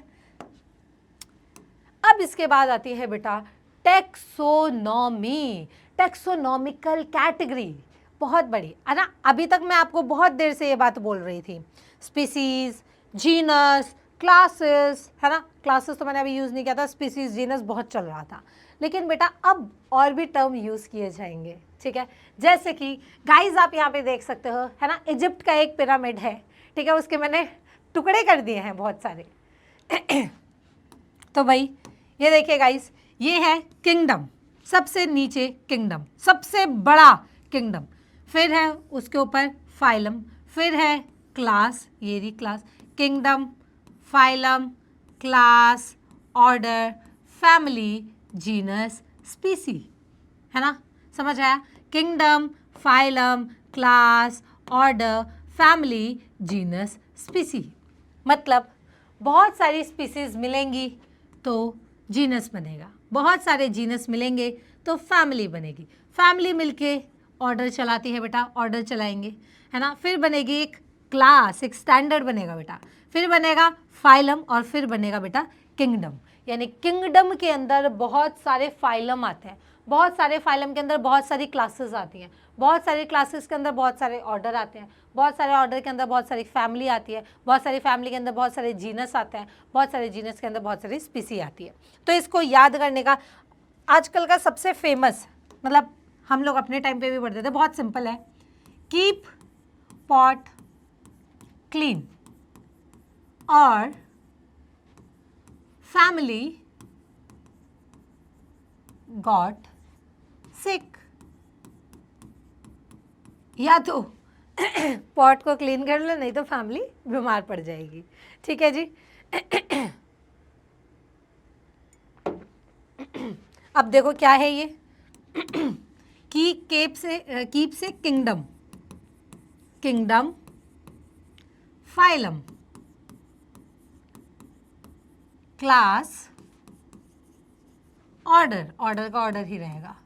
अब इसके बाद आती है बेटा टेक्सोनॉमी, टेक्सोनॉमिकल कैटेगरी, बहुत बड़ी है ना। अभी तक मैं आपको बहुत देर से ये बात बोल रही थी, स्पीसीज, जीनस, क्लासेस, है ना। क्लासेस तो मैंने अभी यूज़ नहीं किया था, स्पीसीज, जीनस बहुत चल रहा था, लेकिन बेटा अब और भी टर्म यूज़ किए जाएंगे, ठीक है। जैसे कि गाइस आप यहाँ पे देख सकते हो, है ना, इजिप्ट का एक पिरामिड है, ठीक है, उसके मैंने टुकड़े कर दिए हैं बहुत सारे। तो भाई ये देखिए गाइस, ये है किंगडम, सबसे नीचे किंगडम, सबसे बड़ा किंगडम, फिर है उसके ऊपर फाइलम, फिर है क्लास, ये रही class, kingdom, phylum, class, order, family, genus, स्पीसी, है ना, समझ आया। Kingdom, phylum, class, order, family, genus, स्पीसी, मतलब बहुत सारी स्पीसीज मिलेंगी तो जीनस बनेगा, बहुत सारे जीनस मिलेंगे तो फैमिली बनेगी, फैमिली मिलके ऑर्डर चलाती है बेटा, ऑर्डर चलाएंगे, है ना। फिर बनेगी एक क्लास, एक स्टैंडर्ड बनेगा बेटा, फिर बनेगा फाइलम, और फिर बनेगा बेटा किंगडम। यानी किंगडम के अंदर बहुत सारे फाइलम आते हैं, बहुत सारे फाइलम के अंदर बहुत सारी क्लासेस आती हैं, बहुत सारी क्लासेस के अंदर बहुत सारे ऑर्डर आते हैं, बहुत सारे ऑर्डर के अंदर बहुत सारी फैमिली आती है, बहुत सारी फैमिली के अंदर बहुत सारे जीनस आते हैं, बहुत सारे जीनस के अंदर बहुत सारी स्पीसी आती है। तो इसको याद करने का आजकल का सबसे फेमस, मतलब हम लोग अपने टाइम पे भी पढ़ते थे, बहुत सिंपल है, कीप पॉट क्लीन और फैमिली गॉट सिक। या तो पॉट को क्लीन कर लो, नहीं तो फैमिली बीमार पड़ जाएगी, ठीक है जी। अब देखो क्या है ये, कि कीप से kingdom, kingdom, phylum, class, order, order का ऑर्डर ही रहेगा,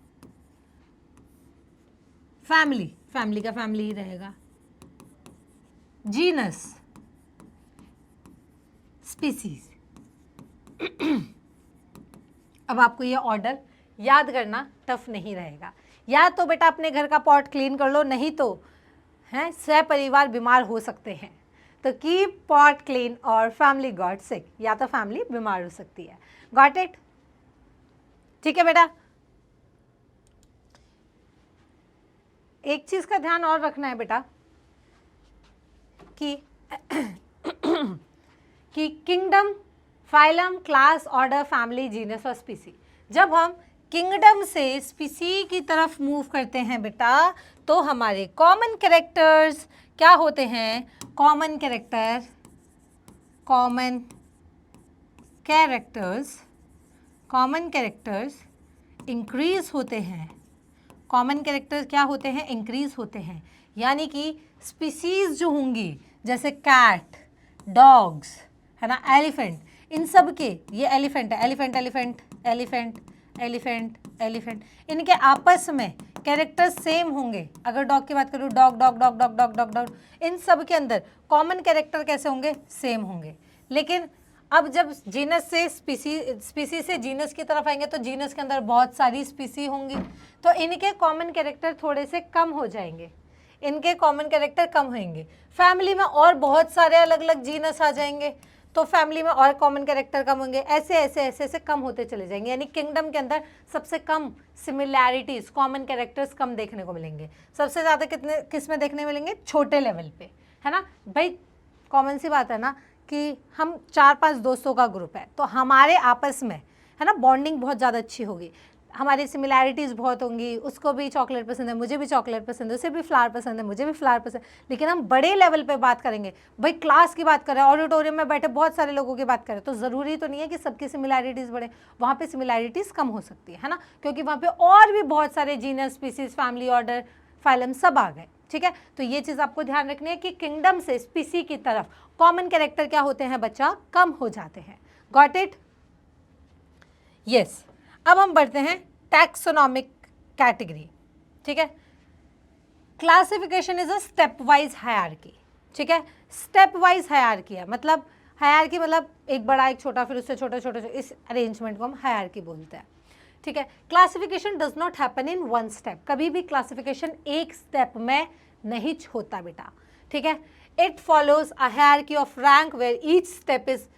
फैमिली, फैमिली का फैमिली ही रहेगा, जीनस, स्पीसीज। अब आपको ये ऑर्डर याद करना टफ नहीं रहेगा, या तो बेटा अपने घर का पॉट क्लीन कर लो, नहीं तो हैं सहपरिवार बीमार हो सकते हैं। तो कीप पॉट क्लीन और फैमिली गॉट सिक, या तो फैमिली बीमार हो सकती है। गॉट इट, ठीक है बेटा। एक चीज का ध्यान और रखना है बेटा कि kingdom, phylum, class, order, family, genus और स्पीसी, जब हम किंगडम से स्पीसी की तरफ मूव करते हैं बेटा, तो हमारे कॉमन कैरेक्टर्स क्या होते हैं, कॉमन कैरेक्टर्स इंक्रीज होते हैं, कॉमन कैरेक्टर्स क्या होते हैं, इंक्रीज होते हैं। यानी कि स्पीसीज जो होंगी, जैसे कैट, डॉग्स, है ना, एलिफेंट, इन सब के, ये एलिफेंट है, elephant elephant elephant elephant elephant, इनके आपस में कैरेक्टर्स सेम होंगे। अगर डॉग की बात करूँ, dog dog dog dog dog dog dog, इन सब के अंदर कॉमन कैरेक्टर कैसे होंगे, सेम होंगे। लेकिन अब जब जीनस से स्पीसी से जीनस की तरफ आएंगे तो जीनस के अंदर बहुत सारी स्पीसी होंगी, तो इनके कॉमन कैरेक्टर थोड़े से कम हो जाएंगे, इनके कॉमन कैरेक्टर कम होंगे। फैमिली में और बहुत सारे अलग अलग जीनस आ जाएंगे, तो फैमिली में और कॉमन कैरेक्टर कम होंगे, ऐसे ऐसे ऐसे ऐसे कम होते चले जाएंगे। यानी किंगडम के अंदर सबसे कम सिमिलैरिटीज, कॉमन कैरेक्टर्स कम देखने को मिलेंगे। सबसे ज़्यादा कितने किस में देखने मिलेंगे? छोटे लेवल पे, है ना भाई। कॉमन सी बात है ना कि हम 4-5 दोस्तों का ग्रुप है, तो हमारे आपस में, है ना, बॉन्डिंग बहुत ज़्यादा अच्छी होगी, हमारी सिमिलैरिटीज़ बहुत होंगी। उसको भी चॉकलेट पसंद है, मुझे भी चॉकलेट पसंद है, उसे भी फ्लावर पसंद है, मुझे भी फ्लावर पसंद है। लेकिन हम बड़े लेवल पे बात करेंगे, भाई क्लास की बात करें, ऑडिटोरियम में बैठे बहुत सारे लोगों की बात करें, तो ज़रूरी तो नहीं है कि सबकी सिमिलैरिटीज़ बढ़े, वहाँ पे सिमिलैरिटीज़ कम हो सकती है ना, क्योंकि वहाँ पे और भी बहुत सारे genus, species, family, order, phylum सब आ गए। ठीक है, तो ये चीज़ आपको ध्यान रखनी है कि किंगडम से स्पीसी की तरफ कॉमन कैरेक्टर क्या होते हैं बच्चा? कम हो जाते हैं। Got it? यस। अब हम बढ़ते हैं टैक्सोनॉमिक कैटेगरी। ठीक है, classification is a step wise hierarchy. ठीक है, स्टेप वाइज हायरार्की है, मतलब हायरार्की मतलब एक बड़ा एक छोटा, फिर उससे छोटा छोटा, इस अरेंजमेंट को हम हायरार्की बोलते हैं। ठीक है, classification does not happen in one step, कभी भी क्लासिफिकेशन एक स्टेप में नहीं होता बेटा। ठीक है, it follows a hierarchy of rank where each step is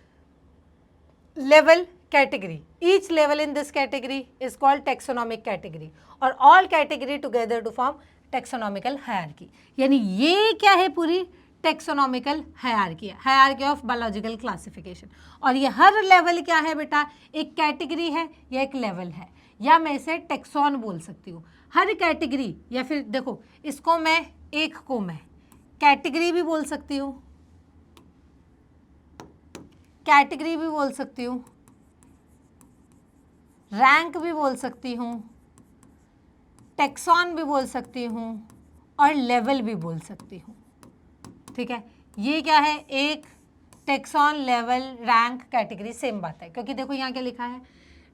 level category. Each level in this category is called taxonomic category और all category together to form taxonomical hierarchy. यानी ये क्या है? पूरी taxonomical hierarchy है, hierarchy of biological classification। और ये हर level क्या है बेटा? एक category है या एक level है, या मैं इसे टैक्सॉन बोल सकती हूँ। हर कैटेगरी, या फिर देखो इसको मैं, एक को मैं कैटेगरी भी बोल सकती हूँ, कैटेगरी भी बोल सकती हूँ, रैंक भी बोल सकती हूँ, टैक्सॉन भी बोल सकती हूँ, और लेवल भी बोल सकती हूँ। ठीक है, ये क्या है? एक taxon, level, rank, category, same बात है। क्योंकि देखो यहाँ क्या लिखा है,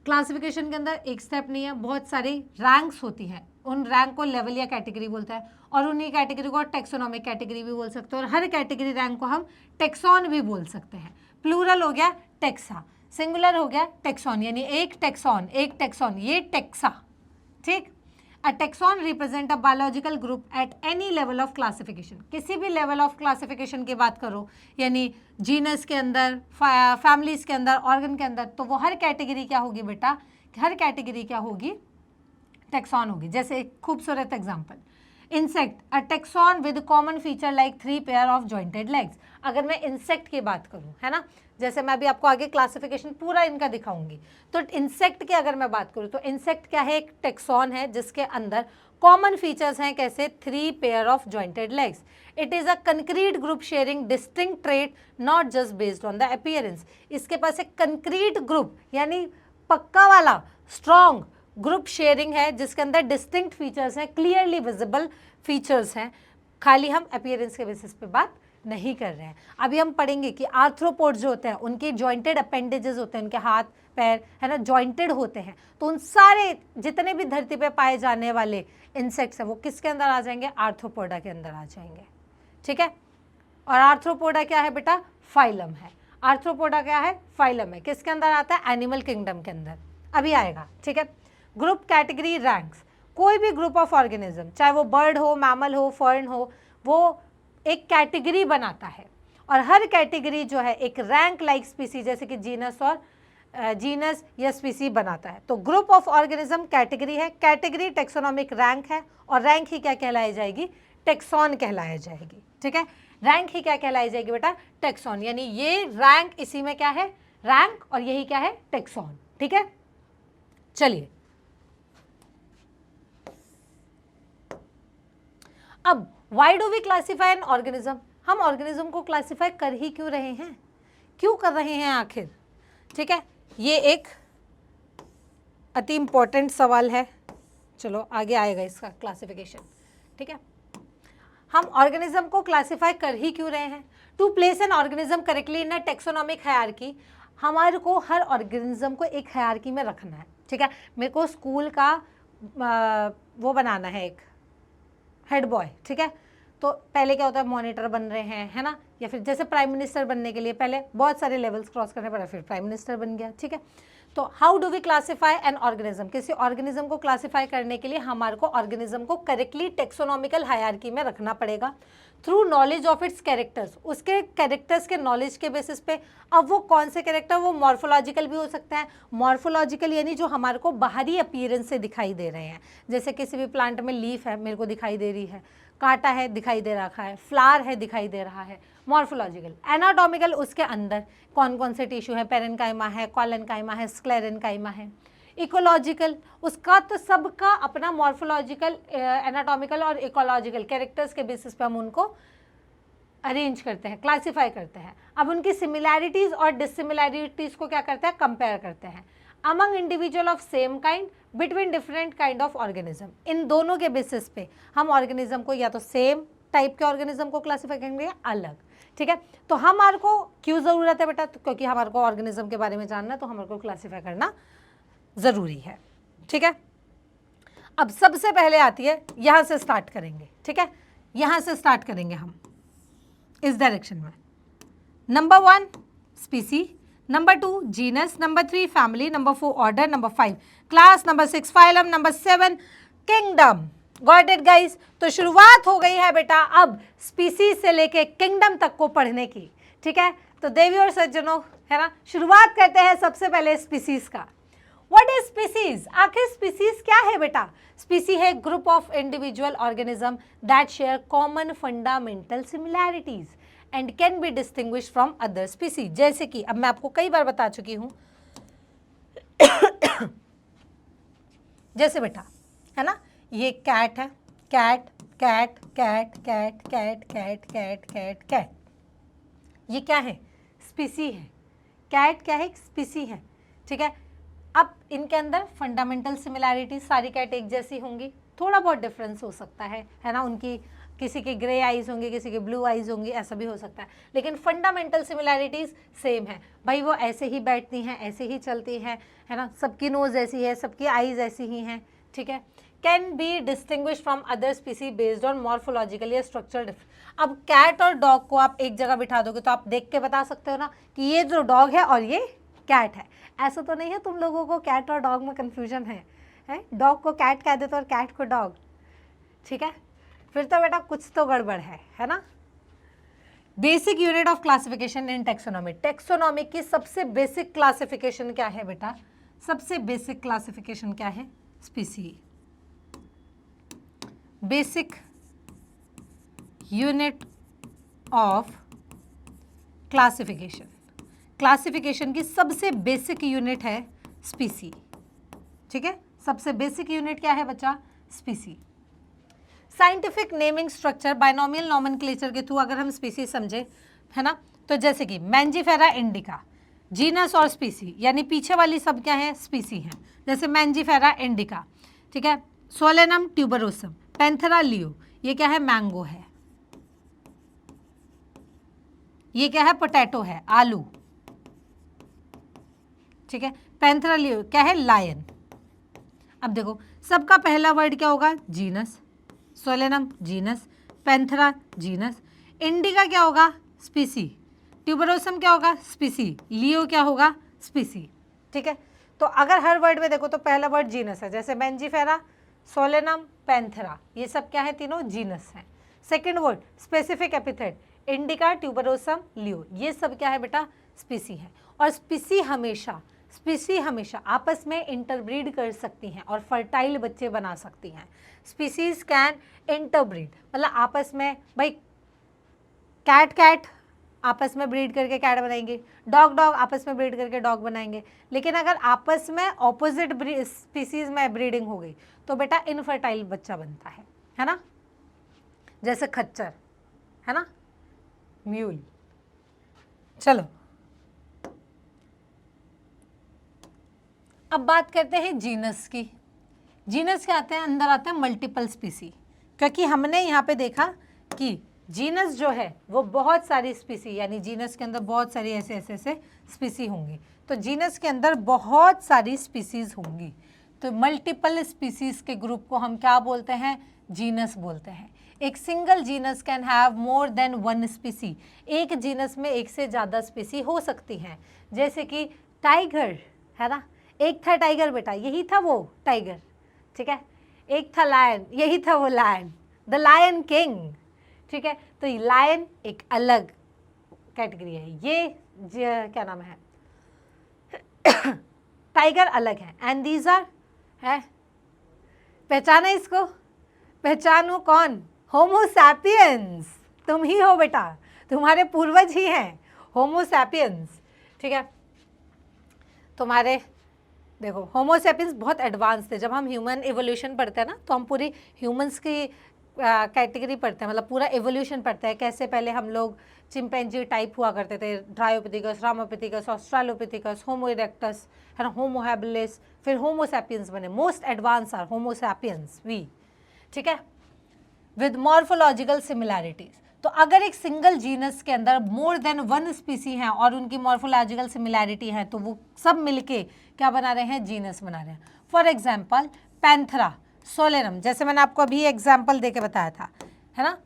क्लासिफिकेशन के अंदर एक स्टेप नहीं है, बहुत सारी रैंक्स होती हैं। उन रैंक को लेवल या कैटेगरी बोलता है, और उन्हीं कैटेगरी को टैक्सोनॉमिक कैटेगरी भी बोल सकते हैं, और हर कैटेगरी रैंक को हम टैक्सॉन भी बोल सकते हैं। प्लूरल हो गया टेक्सा, सिंगुलर हो गया टैक्सॉन, यानी एक टैक्सॉन, एक टैक्सॉन, ये टेक्सा। ठीक, a taxon represent a biological group at any level of classification. किसी भी लेवल ऑफ क्लासिफिकेशन की बात करो, यानी जीनस के अंदर, फैमिलीज के अंदर, ऑर्गन के अंदर, तो वो हर कैटेगरी क्या होगी बेटा? हर कैटेगरी क्या होगी? टैक्सॉन होगी। जैसे एक खूबसूरत example, insect, a taxon with common feature like 3 pair of jointed legs. अगर मैं इंसेक्ट की बात करूं, है ना, जैसे मैं अभी आपको आगे क्लासिफिकेशन पूरा इनका दिखाऊंगी, तो इंसेक्ट की अगर मैं बात करूं, तो इंसेक्ट क्या है? एक टैक्सॉन है जिसके अंदर कॉमन फीचर्स हैं, कैसे? 3 pair of jointed legs. It is a concrete group sharing distinct trait not just based on the appearance. इसके पास एक कंक्रीट ग्रुप, यानी पक्का वाला स्ट्रॉन्ग ग्रुप शेयरिंग है, जिसके अंदर डिस्टिंक्ट फीचर्स हैं, क्लियरली विजिबल फीचर्स हैं। खाली हम अपीयरेंस के बेसिस पे बात नहीं कर रहे हैं। अभी हम पढ़ेंगे कि आर्थ्रोपोड जो होते हैं, उनके जॉइंटेड अपेंडेजेस होते हैं, उनके हाथ पैर, है ना, जॉइंटेड होते हैं। तो उन सारे जितने भी धरती पे पाए जाने वाले इंसेक्ट्स हैं, वो किसके अंदर आ जाएंगे? आर्थ्रोपोडा के अंदर आ जाएंगे। ठीक है, और आर्थ्रोपोडा क्या है बेटा? फाइलम है। आर्थ्रोपोडा क्या है? फाइलम है। किसके अंदर आता है? एनिमल किंगडम के अंदर अभी आएगा। ठीक है, ग्रुप, कैटेगरी, रैंक्स। कोई भी ग्रुप ऑफ ऑर्गेनिज्म, चाहे वो बर्ड हो, मैमल हो, फर्न हो, वो एक कैटेगरी बनाता है, और हर कैटेगरी जो है एक रैंक लाइक स्पीसी, जैसे कि जीनस और जीनस या स्पीसी बनाता है। तो ग्रुप ऑफ ऑर्गेनिज्म कैटेगरी है, कैटेगरी टैक्सोनॉमिक रैंक है, और रैंक ही क्या कहलाई जाएगी? टैक्सॉन कहलाई जाएगी। ठीक है, रैंक ही क्या कहलाई जाएगी बेटा? टैक्सॉन। यानी ये रैंक, इसी में क्या है? रैंक, और यही क्या है? टैक्सॉन। ठीक है, चलिए अब why do we classify an organism? हम ऑर्गेनिज्म को क्लासीफाई कर ही क्यों रहे हैं? क्यों कर रहे हैं आखिर? ठीक है, ये एक अति इम्पोर्टेंट सवाल है। चलो आगे आएगा इसका क्लासिफिकेशन। ठीक है, हम ऑर्गेनिज्म को क्लासीफाई कर ही क्यों रहे हैं? To place an organism correctly in a taxonomic hierarchy. हमारे को हर ऑर्गेनिज्म को एक हायरार्की में रखना है। ठीक है, मेरे को स्कूल का वो बनाना है, एक हेड बॉय। ठीक है, तो पहले क्या होता है? मॉनिटर बन रहे हैं, है ना, या फिर जैसे प्राइम मिनिस्टर बनने के लिए पहले बहुत सारे लेवल्स क्रॉस करने पड़े, फिर प्राइम मिनिस्टर बन गया। ठीक है, तो how do we classify an organism? किसी ऑर्गेनिज्म को क्लासीफाई करने के लिए हमारे को ऑर्गेनिज्म को करेक्टली टेक्सोनॉमिकल हायरार्की में रखना पड़ेगा। Through knowledge of its characters, उसके कैरेक्टर्स के नॉलेज के बेसिस पे। अब वो कौन से कैरेक्टर, वो मॉर्फोलॉजिकल भी हो सकता है। मॉर्फोलॉजिकल यानी जो हमारे को बाहरी अपीयरेंस से दिखाई दे रहे हैं, जैसे किसी भी प्लांट में लीफ है मेरे को दिखाई दे रही है, कांटा है दिखाई दे रखा है, फ्लावर है दिखाई दे रहा है, मॉर्फोलॉजिकल। एनाटॉमिकल, उसके अंदर कौन कौन से टिश्यू है, पेरेन्काइमा है, कॉलेनकाइमा है, स्क्लेरेन्काइमा है। इकोलॉजिकल, उसका तो सबका अपना मॉर्फोलॉजिकल, एनाटॉमिकल और इकोलॉजिकल कैरेक्टर्स के बेसिस पे हम उनको अरेंज करते हैं, क्लासिफाई करते हैं। अब उनकी सिमिलैरिटीज और डिसिमिलैरिटीज को क्या करते हैं, कंपेयर करते हैं। Among individual of same kind, between different kind of organism, इन दोनों के बेसिस पे हम ऑर्गेनिज्म को या तो सेम टाइप के ऑर्गेनिज्म को क्लासिफाई करेंगे या अलग। ठीक है, तो हमारे को क्यों ज़रूरत है बेटा, तो क्योंकि हमारे को ऑर्गेनिज्म के बारे में जानना है, तो हमारे को क्लासिफाई करना ज़रूरी है। ठीक है, अब सबसे पहले आती है, यहाँ से स्टार्ट करेंगे। ठीक है, यहाँ से स्टार्ट करेंगे हम इस डायरेक्शन में। Number 1 स्पीसी, number 2 genus, number 3 family, number 4 order, number 5 class, number 6 phylum, number 7 kingdom. Got it guys. तो शुरुआत हो गई है बेटा अब स्पीसीज से लेके किंगडम तक को पढ़ने की। ठीक है, तो देवी और सज्जनों, है ना, शुरुआत करते हैं सबसे पहले स्पीसीज का। व्हाट इज स्पीसीज, आखिर स्पीसीज क्या है बेटा। स्पीसी है group of individual organism that share common fundamental similarities and can be distinguish from other species. जैसे कि अब मैं आपको कई बार बता चुकी हूं जैसे बेटा, है ना, ये कैट है, cat cat cat cat cat cat cat cat cat, ये क्या है, स्पीसी है। कैट क्या है, स्पीसी है। ठीक है, अब इनके अंदर फंडामेंटल सिमिलैरिटीज, सारी कैट एक जैसी होंगी, थोड़ा बहुत डिफरेंस हो सकता है ना, उनकी किसी के ग्रे आइज होंगे, किसी के ब्लू आइज होंगी, ऐसा भी हो सकता है, लेकिन फंडामेंटल सिमिलैरिटीज सेम है भाई। वो ऐसे ही बैठती हैं, ऐसे ही चलती हैं, है ना, सबकी नोज ऐसी है, सबकी आइज ऐसी ही हैं। ठीक है, can be distinguish from other स्पीसी based on morphological या स्ट्रक्चरल डिफरेंस। अब कैट और डॉग को आप एक जगह बिठा दोगे तो आप देख के बता सकते हो ना कि ये जो डॉग है और ये कैट है। ऐसा तो नहीं है तुम लोगों को कैट और डॉग में कंफ्यूजन है? डॉग को कैट कह देते और कैट को डॉग। ठीक है, फिर तो बेटा कुछ तो गड़बड़ है ना। Basic unit of classification in taxonomy, taxonomy की सबसे बेसिक क्लासिफिकेशन क्या है बेटा, सबसे बेसिक क्लासिफिकेशन क्या है, स्पीसी। Basic unit of classification, classification की सबसे बेसिक यूनिट है स्पीसी। ठीक है, सबसे बेसिक यूनिट क्या है बच्चा, स्पीसी। Scientific naming structure, binomial nomenclature के थ्रू अगर हम स्पीसी समझे, है ना, तो जैसे कि मैंजीफेरा इंडिका, जीनस और स्पीसी, यानी पीछे वाली सब क्या है, स्पीसी हैं। जैसे मैंजीफेरा इंडिका, ठीक है, सोलेनम ट्यूबरोसम, पैंथेरा लियो, ये क्या है, मैंगो है। ये क्या है, पोटैटो है, आलू। ठीक है, पैंथेरा लियो क्या है, लायन। अब देखो सबका पहला वर्ड क्या होगा, genus, Solanum genus, Panthera genus, indica क्या होगा, स्पीसी, ट्यूबरोसम क्या होगा, स्पीसी, लियो क्या होगा, स्पीसी। ठीक है, तो अगर हर वर्ड में देखो तो पहला वर्ड जीनस है, जैसे मैंजीफेरा, सोलेनम, पैंथेरा, ये सब क्या है, तीनों जीनस हैं। Second word specific epithet, indica, tuberosum, leo, ये सब क्या है बेटा, स्पीसी है। और स्पीसी हमेशा आपस में इंटरब्रीड कर सकती हैं और फर्टाइल बच्चे बना सकती हैं। स्पीसीज कैन इंटरब्रीड, मतलब आपस में, भाई कैट आपस में ब्रीड करके कैट बनाएंगे, डॉग आपस में ब्रीड करके डॉग बनाएंगे, लेकिन अगर आपस में ऑपोजिट स्पीसीज में ब्रीडिंग हो गई तो बेटा इनफर्टाइल बच्चा बनता है ना, जैसे खच्चर, है ना, म्यूल। चलो अब बात करते हैं जीनस की। जीनस क्या आते हैं, अंदर आते हैं मल्टीपल स्पीसी, क्योंकि हमने यहाँ पे देखा कि जीनस जो है वो बहुत सारी स्पीसी, यानी जीनस के अंदर बहुत सारी ऐसे स्पीसी होंगी, तो जीनस के अंदर बहुत सारी स्पीसीज होंगी, तो मल्टीपल स्पीसीज के ग्रुप को हम क्या बोलते हैं, जीनस बोलते हैं। एक single genus can have more than one स्पीसी, एक जीनस में एक से ज़्यादा स्पीसी हो सकती हैं, जैसे कि टाइगर, है ना, एक था टाइगर बेटा, यही था वो टाइगर। ठीक है, एक था लायन, यही था वो लायन, द लायन किंग। ठीक है। तो लायन एक अलग कैटेगरी है, ये क्या नाम है, टाइगर अलग है, एंड दीज आर है, पहचाना इसको, पहचानो कौन, होमो सैपियंस, तुम ही हो बेटा, तुम्हारे पूर्वज ही हैं होमो सैपियंस, ठीक है। तुम्हारे देखो होमो सैपियंस बहुत एडवांस थे, जब हम ह्यूमन एवोल्यूशन पढ़ते हैं ना तो हम पूरी ह्यूमंस की कैटेगरी पढ़ते हैं, मतलब पूरा एवोल्यूशन पढ़ते हैं, कैसे पहले हम लोग चिंपैंजी टाइप हुआ करते थे, Dryopithecus, Ramapithecus, Australopithecus, Homo erectus, है ना, होमो हैबिलिस, फिर होमो सैपियंस बने, most advance are Homo sapiens we, ठीक है, विद मॉर्फोलॉजिकल सिमिलैरिटीज। तो अगर एक सिंगल जीनस के अंदर मोर देन वन स्पीसी हैं और उनकी मॉर्फोलॉजिकल सिमिलैरिटी है तो वो सब मिलके क्या बना रहे हैं, जीनस बना रहे हैं। फॉर एग्जाम्पल पैंथरा, सोलेनम, जैसे मैंने आपको अभी एग्जाम्पल देके बताया था, है ना,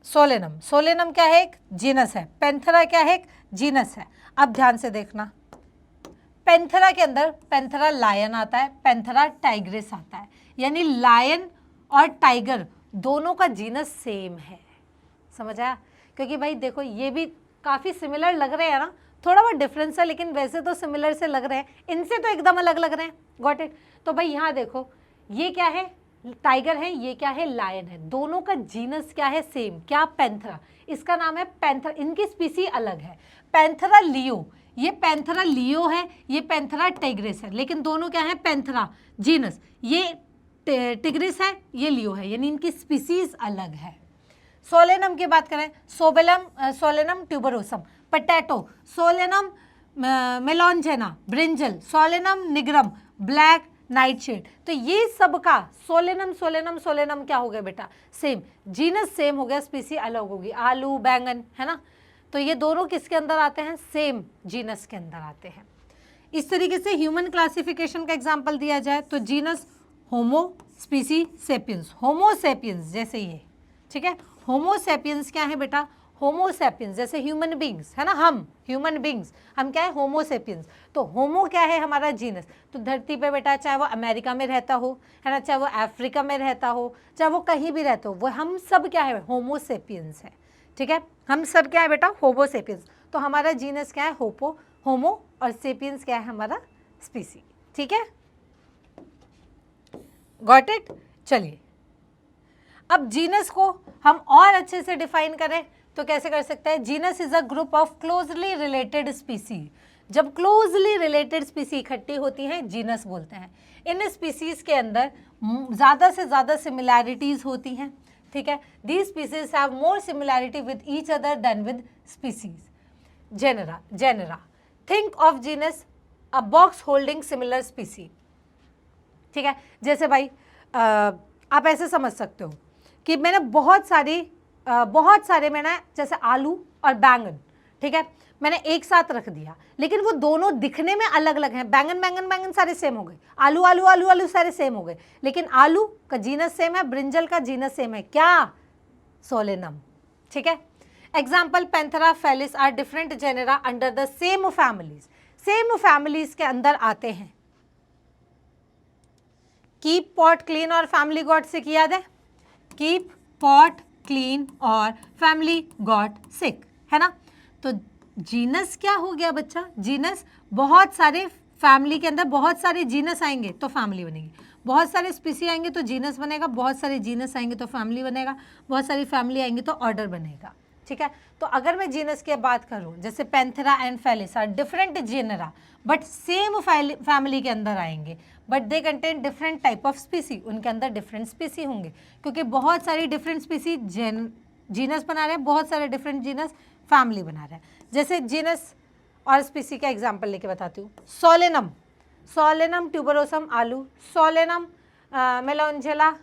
सोलेनम, सोलेनम क्या है, एक जीनस है, पैंथरा क्या है, एक जीनस है। अब ध्यान से देखना, पैंथरा के अंदर पैंथरा लायन आता है, पैंथरा टाइग्रिस आता है, यानी लायन और टाइगर दोनों का जीनस सेम है, समझ आया, क्योंकि भाई देखो ये भी काफ़ी सिमिलर लग रहे हैं ना, थोड़ा बहुत डिफरेंस है लेकिन वैसे तो सिमिलर से लग रहे हैं, इनसे तो एकदम अलग लग रहे हैं, गॉट इट। तो भाई यहाँ देखो ये क्या है, टाइगर है, ये क्या है, लायन है, दोनों का जीनस क्या है, सेम, क्या, पैंथरा, इसका नाम है पैंथरा, इनकी स्पीसी अलग है, पैंथरा लियो, ये पैंथरा लियो है, ये पैंथरा टिग्रिस है, लेकिन दोनों क्या है, पैंथरा जीनस, ये टिग्रिस है, ये लियो है, यानी इनकी स्पीसीज अलग है। सोलेनम की बात करें, solanum tuberosum, potato, solanum melongena, brinjal, solanum nigrum, black nightshade, तो ये सब का सोलेनम सोलेनम सोलेनम क्या हो गया बेटा, सेम, जीनस सेम हो गया, स्पीसी अलग होगी, आलू, बैंगन, है ना, तो ये दोनों किसके अंदर आते हैं, सेम जीनस के अंदर आते हैं। इस तरीके से ह्यूमन क्लासिफिकेशन का एग्जाम्पल दिया जाए तो जीनस होमो, स्पीसी सेपियंस, होमो सेपियंस जैसे ये, ठीक है, होमो सेपियंस क्या है बेटा, होमो सेपियंस जैसे ह्यूमन बींग्स, है ना, हम ह्यूमन बींग्स, हम क्या है, होमो सेपियंस, तो होमो क्या है हमारा जीनस, तो धरती पे बेटा चाहे वो अमेरिका में रहता हो, है ना, चाहे वो अफ्रीका में रहता हो, चाहे वो कहीं भी रहता हो, वो हम सब क्या है, होमो सेपियंस है, ठीक है, हम सब क्या है बेटा, होमो सेपियंस, तो हमारा जीनस क्या है, होमो, और सेपियंस क्या है हमारा, स्पीसी, ठीक है, गॉट इट। चलिए अब जीनस को हम और अच्छे से डिफाइन करें तो कैसे कर सकते हैं, genus is a group of closely related स्पीसी, जब क्लोजली रिलेटेड स्पीसी इकट्ठी होती हैं जीनस बोलते हैं। इन स्पीसीज के अंदर ज़्यादा से ज़्यादा सिमिलैरिटीज़ होती हैं, ठीक है, these species have more similarity with each other than with species. Genera, think of genus a box holding similar specie, ठीक है, जैसे भाई आप ऐसे समझ सकते हो कि मैंने बहुत सारे मैंने जैसे आलू और बैंगन, ठीक है, मैंने एक साथ रख दिया, लेकिन वो दोनों दिखने में अलग अलग हैं, बैंगन सारे सेम हो गए, आलू सारे सेम हो गए, लेकिन आलू का जीनस सेम है, ब्रिंजल का जीनस सेम है, क्या, सोलेनम, ठीक है। Example, Panthera Felis are different genera under the same families, same families के अंदर आते हैं। कीप पॉट क्लीन और फैमिली गॉट सिक याद है, कीप पॉट क्लीन और फैमिली गॉट सिक, है ना, तो जीनस क्या हो गया बच्चा, जीनस बहुत सारे फैमिली के अंदर बहुत सारे जीनस आएंगे तो फैमिली बनेगी, बहुत सारे स्पीसी आएंगे तो जीनस बनेगा, बहुत सारे जीनस आएंगे तो फैमिली बनेगा, बहुत सारी फैमिली आएंगी तो ऑर्डर बनेगा, ठीक है। तो अगर मैं जीनस की बात करूं, जैसे Panthera and Felis are different genera but same family के अंदर आएंगे, but they contain different type of specie, उनके अंदर डिफरेंट स्पीसी होंगे, क्योंकि बहुत सारी डिफरेंट स्पीसी जीनस बना रहे हैं, बहुत सारे डिफरेंट जीनस फैमिली बना रहे हैं। जैसे जीनस और स्पीसी का एग्जाम्पल लेके बताती हूँ, सोलेनम ट्यूबरोसम आलू, सोलेनम मेलोंजेला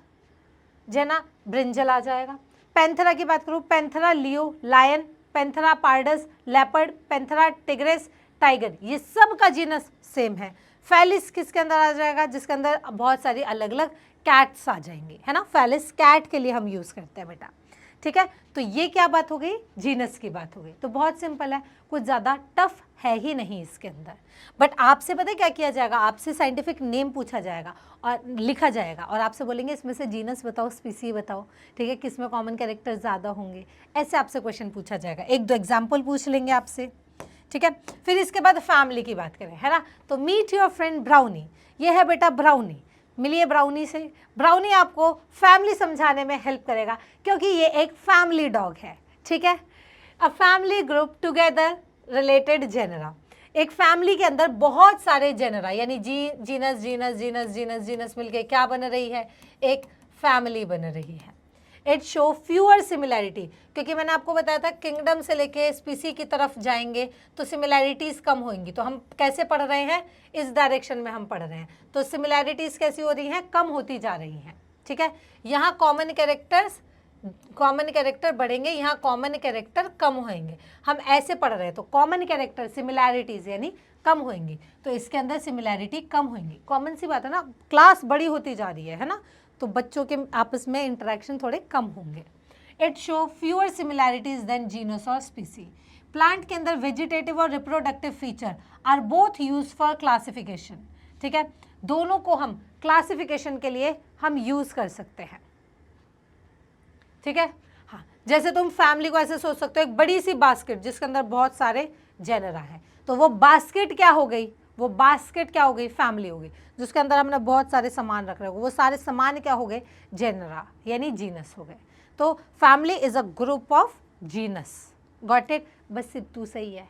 जेना ब्रिंजल आ जाएगा। पैंथरा की बात करूँ, Panthera leo lion, Panthera pardus leopard, Panthera tigris tiger, ये सब का जीनस सेम है। फेलिस किसके अंदर आ जाएगा, जिसके अंदर बहुत सारी अलग अलग कैट्स आ जाएंगे, है ना, फेलिस कैट के लिए हम यूज़ करते हैं बेटा, ठीक है, तो ये क्या बात हो गई, जीनस की बात हो गई। तो बहुत सिंपल है, कुछ ज़्यादा टफ है ही नहीं इसके अंदर। बट आपसे पता है क्या किया जाएगा, आपसे साइंटिफिक नेम पूछा जाएगा और लिखा जाएगा और आपसे बोलेंगे इसमें से जीनस बताओ, स्पीसी बताओ, ठीक है, किसमें कॉमन कैरेक्टर ज़्यादा होंगे, ऐसे आपसे क्वेश्चन पूछा जाएगा। एक दो एग्जाम्पल पूछ लेंगे आपसे, ठीक है। फिर इसके बाद फैमिली की बात करें, है ना, तो मीट योर फ्रेंड ब्राउनी, ये है बेटा ब्राउनी, मिलिए ब्राउनी से। ब्राउनी आपको फैमिली समझाने में हेल्प करेगा क्योंकि ये एक फैमिली डॉग है, ठीक है। A family group together related genera, एक फैमिली के अंदर बहुत सारे जेनरा यानी genus genus genus genus genus मिलके क्या बन रही है, एक फैमिली बन रही है। इट शो फ्यूअर सिमिलैरिटी, क्योंकि मैंने आपको बताया था किंगडम से लेके स्पीसी की तरफ जाएंगे तो सिमिलैरिटीज़ कम होंगी। तो हम कैसे पढ़ रहे हैं, इस डायरेक्शन में हम पढ़ रहे हैं, तो सिमिलैरिटीज़ कैसी हो रही हैं, कम होती जा रही हैं, ठीक है। यहाँ कॉमन कैरेक्टर बढ़ेंगे, यहाँ कॉमन कैरेक्टर कम होंगे, हम ऐसे पढ़ रहे हैं। तो कॉमन कैरेक्टर सिमिलैरिटीज़ यानी कम होंगी, तो इसके अंदर सिमिलैरिटी कम होंगी। कॉमन सी बात है ना, क्लास बड़ी होती जा रही है ना, तो बच्चों के आपस में इंटरेक्शन थोड़े कम होंगे। It show fewer similarities than genus और स्पीसी। प्लांट के अंदर वेजिटेटिव और reproductive feature are both use for classification, ठीक है, दोनों को हम क्लासिफिकेशन के लिए हम यूज कर सकते हैं, ठीक है। हाँ, जैसे तुम फैमिली को ऐसे सोच सकते हो, एक बड़ी सी बास्केट जिसके अंदर बहुत सारे जेनरा हैं, तो वो बास्केट क्या हो गई, वो बास्केट क्या हो गई, फैमिली हो गई, जिसके अंदर हमने बहुत सारे सामान रख रहे हो, वो सारे सामान क्या हो गए, जेनरा यानी जीनस हो गए। तो family is a group of genus, got it, बस सिर्फ तू सही है,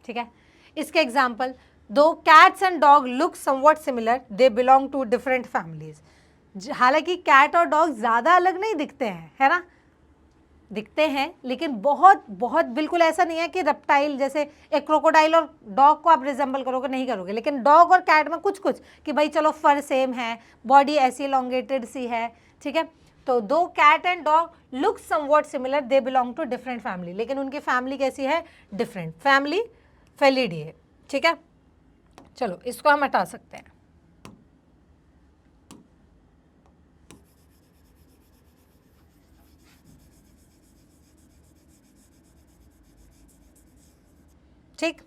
ठीक है। इसके एग्जाम्पल, दो cats and dog look somewhat similar, they belong to different families. हालांकि कैट और डॉग ज़्यादा अलग नहीं दिखते हैं, है ना, दिखते हैं, लेकिन बहुत बहुत बिल्कुल ऐसा नहीं है कि रेप्टाइल जैसे एक क्रोकोडाइल और डॉग को आप रिजेंबल करोगे, नहीं करोगे, लेकिन डॉग और कैट में कुछ कुछ कि भाई चलो फर सेम है, बॉडी ऐसी एलोंगेटेड सी है, ठीक है। तो दो cat and dog look somewhat similar, they belong to different family, लेकिन उनकी फैमिली कैसी है, डिफरेंट फैमिली, फेलिडे, ठीक है। चलो इसको हम हटा सकते हैं। ठीक,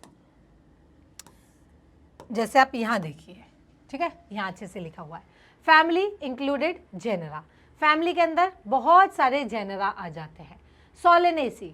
जैसे आप यहाँ देखिए, ठीक है, यहाँ अच्छे से लिखा हुआ है फैमिली इंक्लूडेड जेनरा। फैमिली के अंदर बहुत सारे जेनरा आ जाते हैं, सोलेनेसी,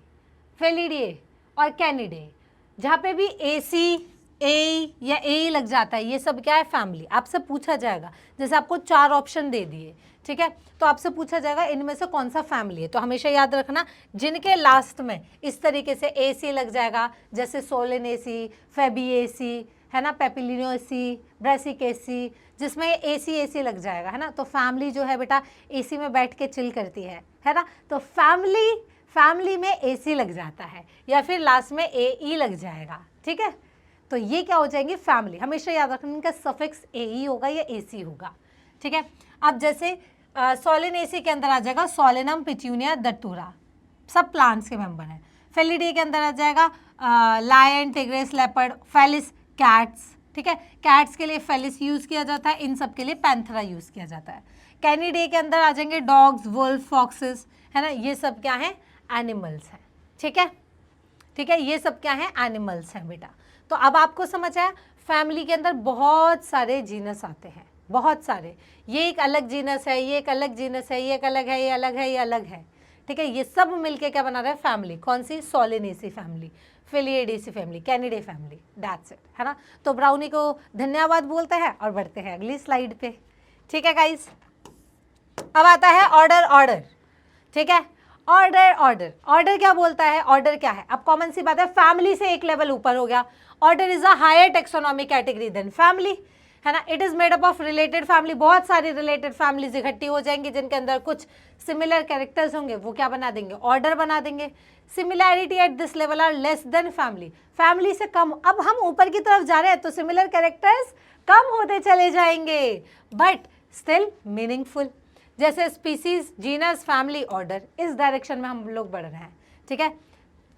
फेलिडे और कैनिडे। जहाँ पे भी एसी, ए या ए लग जाता है, ये सब क्या है, फैमिली। आपसे पूछा जाएगा, जैसे आपको 4 ऑप्शन दे दिए, ठीक है, तो आपसे पूछा जाएगा इनमें से कौन सा फैमिली है। तो हमेशा याद रखना, जिनके लास्ट में इस तरीके से एसी लग जाएगा, जैसे सोलेनेसी, फेबिएसी, है ना, पेपिलिनोसी, ब्रेसिकेसी, जिसमें एसी एसी लग जाएगा, है ना, तो फैमिली जो है बेटा एसी में बैठ के चिल करती है ना, तो फैमिली में एसी लग जाता है, या फिर लास्ट में ए ई लग जाएगा, ठीक है। तो ये क्या हो जाएंगे, फैमिली। हमेशा याद रखना इनका सफिक्स ए ई होगा या एसी होगा, ठीक है। अब जैसे सोलेनेसी के अंदर आ जाएगा सोलेनम, पिट्यूनिया, दतूरा, सब प्लांट्स के मेंबर हैं। फेलिडे के अंदर आ जाएगा lion, tigress, leopard, Felis, cats, ठीक है, कैट्स के लिए फेलिस यूज़ किया जाता है, इन सब के लिए पैंथरा यूज़ किया जाता है। कैनिडे के अंदर आ जाएंगे डॉग्स, वुल्फ, फॉक्सेस, है ना, ये सब क्या है, एनिमल्स हैं, ठीक है, ठीक है, ये सब क्या है, एनिमल्स हैं बेटा। तो अब आपको समझ आया, फैमिली के अंदर बहुत सारे जीनस आते हैं, बहुत सारे, ये एक अलग जीनस है, ये एक अलग जीनस है, ये एक अलग है, ये अलग है, ये अलग है, ठीक है, ये सब मिलके क्या बना रहा है, फैमिली। कौन सी, solanaceae family, felidae family, canidae family, that's it, है ना। तो ब्राउनी को धन्यवाद बोलते हैं और बढ़ते हैं अगली स्लाइड पे, ठीक है गाइस। अब आता है ऑर्डर, ठीक है, ऑर्डर क्या बोलता है, ऑर्डर क्या है, अब कॉमन सी बात है, फैमिली से एक लेवल ऊपर हो गया, order is a higher taxonomic category than family, है ना। It is made up of related family, बहुत सारी रिलेटेड फैमिलीज इकट्ठी हो जाएंगी जिनके अंदर कुछ सिमिलर कैरेक्टर्स होंगे, वो क्या बना देंगे, ऑर्डर बना देंगे। Similarity at this level are less than family, family से कम। अब हम ऊपर की तरफ जा रहे हैं तो सिमिलर कैरेक्टर्स कम होते चले जाएंगे, बट स्टिल मीनिंगफुल। जैसे स्पीसीज, जीनस, फैमिली, ऑर्डर, इस डायरेक्शन में हम लोग बढ़ रहे हैं, ठीक है।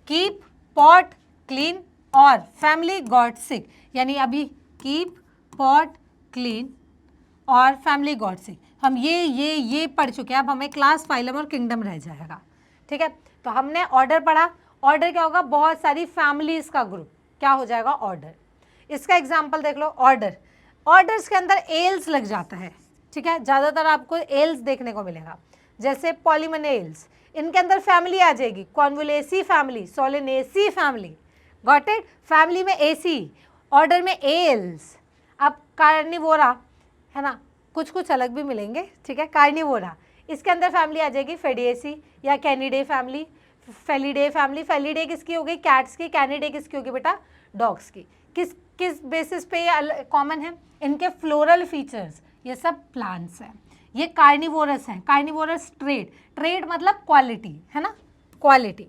कीप पॉट क्लीन और फैमिली गॉट सिक, यानी अभी कीप पॉट क्लीन और फैमिली गॉड से हम ये पढ़ चुके हैं। अब हमें क्लास, फाइलम और किंगडम रह जाएगा, ठीक है। तो हमने ऑर्डर पढ़ा। ऑर्डर क्या होगा? बहुत सारी फैमिलीज का ग्रुप, क्या हो जाएगा? ऑर्डर। इसका एग्जाम्पल देख लो, ऑर्डर। ऑर्डर्स के अंदर एल्स लग जाता है, ठीक है, ज़्यादातर आपको एल्स देखने को मिलेगा, जैसे पॉलीमोनेल्स, इनके अंदर फैमिली आ जाएगी, convolvulaceae family, solanaceae family, got it. Family में एसी, ऑर्डर में एल्स। अब कार्निवोरा है ना, कुछ कुछ अलग भी मिलेंगे, ठीक है। कार्निवोरा, इसके अंदर फैमिली आ जाएगी फेडिएसी या Canidae family, Felidae family. Felidae किसकी होगी? कैट्स की। कैनिडे किसकी होगी बेटा? डॉग्स की। किस किस बेसिस पे ये कॉमन है? इनके फ्लोरल फीचर्स, ये सब प्लांट्स हैं। ये कार्निवोरस हैं। कार्निवोरस ट्रेड, ट्रेड मतलब क्वालिटी, है ना, क्वालिटी,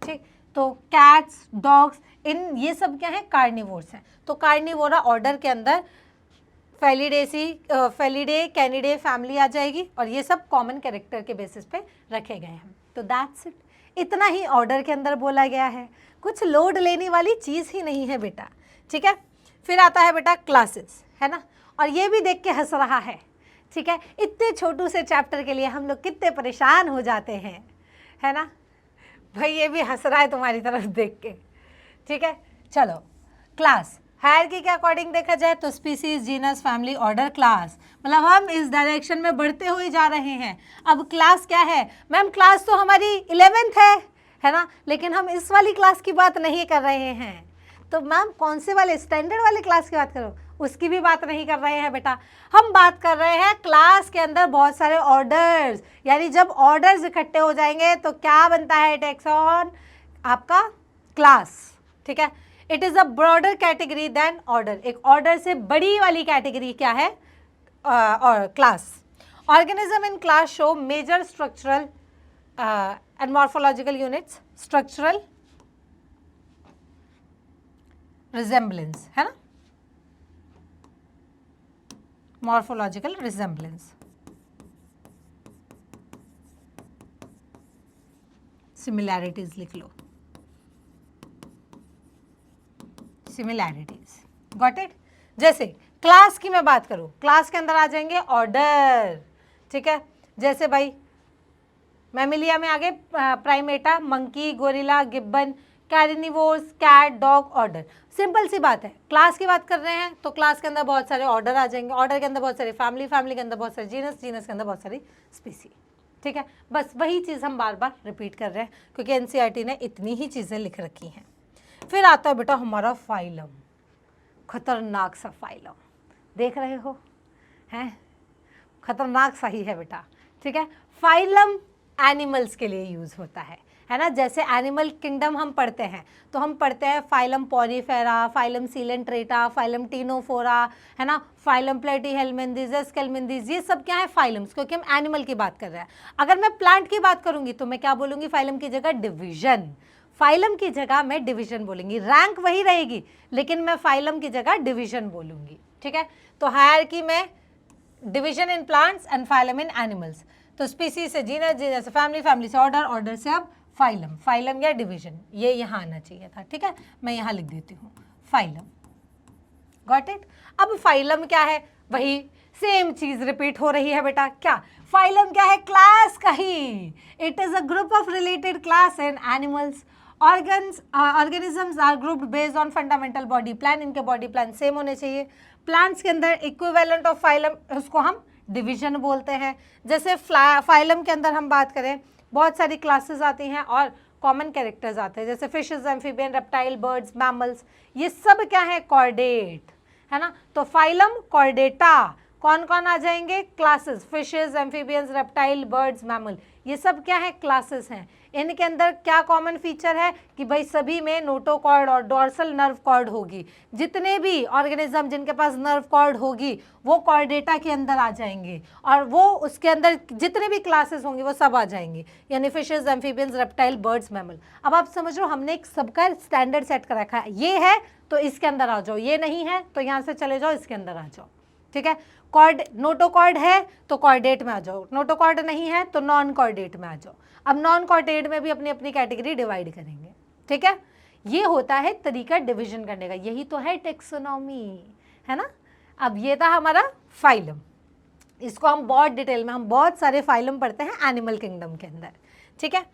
ठीक। तो कैट्स, डॉग्स, इन ये सब क्या है? कार्निवोर्स हैं। तो कार्निवोरा ऑर्डर के अंदर फेलिडे, कैनिडे फैमिली आ जाएगी और ये सब कॉमन कैरेक्टर के बेसिस पे रखे गए हैं। तो दैट्स इट, इतना ही ऑर्डर के अंदर बोला गया है, कुछ लोड लेने वाली चीज़ ही नहीं है बेटा, ठीक है। फिर आता है बेटा क्लासेस, है ना, और ये भी देख के हंस रहा है, ठीक है। इतने छोटू से चैप्टर के लिए हम लोग कितने परेशान हो जाते हैं, है ना। भाई ये भी हंस रहा है तुम्हारी तरफ देख के, ठीक है। चलो, क्लास हायरार्की के अकॉर्डिंग देखा जाए तो species, genus, family, order, class, मतलब हम इस डायरेक्शन में बढ़ते हुए जा रहे हैं। अब क्लास क्या है? मैम क्लास तो हमारी 11th है ना, लेकिन हम इस वाली क्लास की बात नहीं कर रहे हैं। तो मैम कौन से वाले? स्टैंडर्ड वाले क्लास की बात करो, उसकी भी बात नहीं कर रहे हैं बेटा। हम बात कर रहे हैं क्लास के अंदर बहुत सारे ऑर्डर्स, यानी जब ऑर्डर्स इकट्ठे हो जाएंगे तो क्या बनता है? टैक्सॉन, आपका क्लास, ठीक है। It is a broader category than order, एक ऑर्डर से बड़ी वाली कैटेगरी क्या है? और class. Organism in class show major structural and morphological units, structural resemblance, है ना, मॉर्फोलॉजिकल रिजेम्बलेंस, सिमिलैरिटीज लिख लो, सिमिलैरिटीज, गॉट इट। जैसे क्लास की मैं बात करूं, क्लास के अंदर आ जाएंगे ऑर्डर, ठीक है। जैसे भाई मैमिलिया में आगे primata, monkey, gorilla, gibbon, carnivores, cat, dog, order. Simple सी बात है, क्लास की बात कर रहे हैं तो क्लास के अंदर बहुत सारे ऑर्डर आ जाएंगे, ऑर्डर के अंदर बहुत सारी फैमिली, फैमिली के अंदर बहुत सारे जीनस, जीनस के अंदर बहुत सारी स्पीसी, ठीक है। बस वही चीज़ हम बार बार रिपीट कर रहे हैं क्योंकि एनसीईआरटी ने इतनी ही चीज़ें लिख रखी हैं। फिर आता है बेटा हमारा फाइलम, खतरनाक सा फाइलम, देख रहे हो, हैं, खतरनाक सा ही है बेटा, ठीक है। फाइलम एनिमल्स के लिए यूज़ होता है ना। जैसे एनिमल किंगडम हम पढ़ते हैं तो हम पढ़ते हैं phylum Porifera, phylum Coelenterata, phylum Ctenophora, है ना, फाइलम प्लेटीहेल्मिन्थीज, एस्केल्मिन्थीज, ये सब क्या है? फाइलम्स, क्योंकि हम एनिमल की बात कर रहे हैं। अगर मैं प्लांट की बात करूंगी तो मैं क्या बोलूँगी? फाइलम की जगह डिविजन, फाइलम की जगह मैं डिवीजन बोलूँगी, रैंक वही रहेगी लेकिन मैं फाइलम की जगह डिवीजन बोलूँगी, ठीक है। तो हायरार्की में division in plants and phylum in animals. तो स्पीसीज से जीनस, जीनस से फैमिली, फैमिली से ऑर्डर, ऑर्डर से अब फाइलम, फाइलम या डिवीजन, ये यहाँ आना चाहिए था, ठीक है। मैं यहाँ लिख देती हूँ फाइलम, गॉट इट। अब फाइलम क्या है? वही सेम चीज़ रिपीट हो रही है बेटा। क्या फाइलम क्या है? क्लास का ही। It is a group of related class in animals. Organisms are grouped based on fundamental body plan, इनके बॉडी प्लान सेम होने चाहिए। प्लांट्स के अंदर इक्विवेलेंट ऑफ फाइलम, उसको हम डिवीजन बोलते हैं। जैसे फाइलम के अंदर हम बात करें, बहुत सारी क्लासेस आती हैं और कॉमन कैरेक्टर्स आते हैं, जैसे fishes, amphibian, reptile, birds, mammals, ये सब क्या है? कॉर्डेट, है ना। तो फाइलम कॉर्डेटा, कौन कौन आ जाएंगे? Classes, fishes, amphibians, reptile, birds, mammal, ये सब क्या है? क्लासेस हैं। इनके अंदर क्या कॉमन फीचर है कि भाई सभी में नोटोकॉर्ड और डोर्सल नर्व कॉर्ड होगी। जितने भी ऑर्गेनिज्म जिनके पास नर्व कॉर्ड होगी वो कॉर्डेटा के अंदर आ जाएंगे और वो उसके अंदर जितने भी क्लासेस होंगी वो सब आ जाएंगी, यानी fishes, amphibians, reptile, birds, mammal. अब आप समझ लो हमने एक सबका स्टैंडर्ड सेट कर रखा है, ये है तो इसके अंदर आ जाओ, ये नहीं है तो यहाँ से चले जाओ, इसके अंदर आ जाओ, ठीक है। कॉर्ड, नोटोकॉर्ड है तो कॉर्डेट में आ जाओ, नोटोकॉर्ड नहीं है तो नॉन कॉर्डेट में आ जाओ। अब नॉन कॉर्डेट में भी अपनी अपनी कैटेगरी डिवाइड करेंगे, ठीक है। ये होता है तरीका डिवीजन करने का, यही तो है टेक्सोनॉमी, है ना। अब ये था हमारा फाइलम, इसको हम बहुत डिटेल में, हम बहुत सारे फाइलम पढ़ते हैं एनिमल किंगडम के अंदर, ठीक है।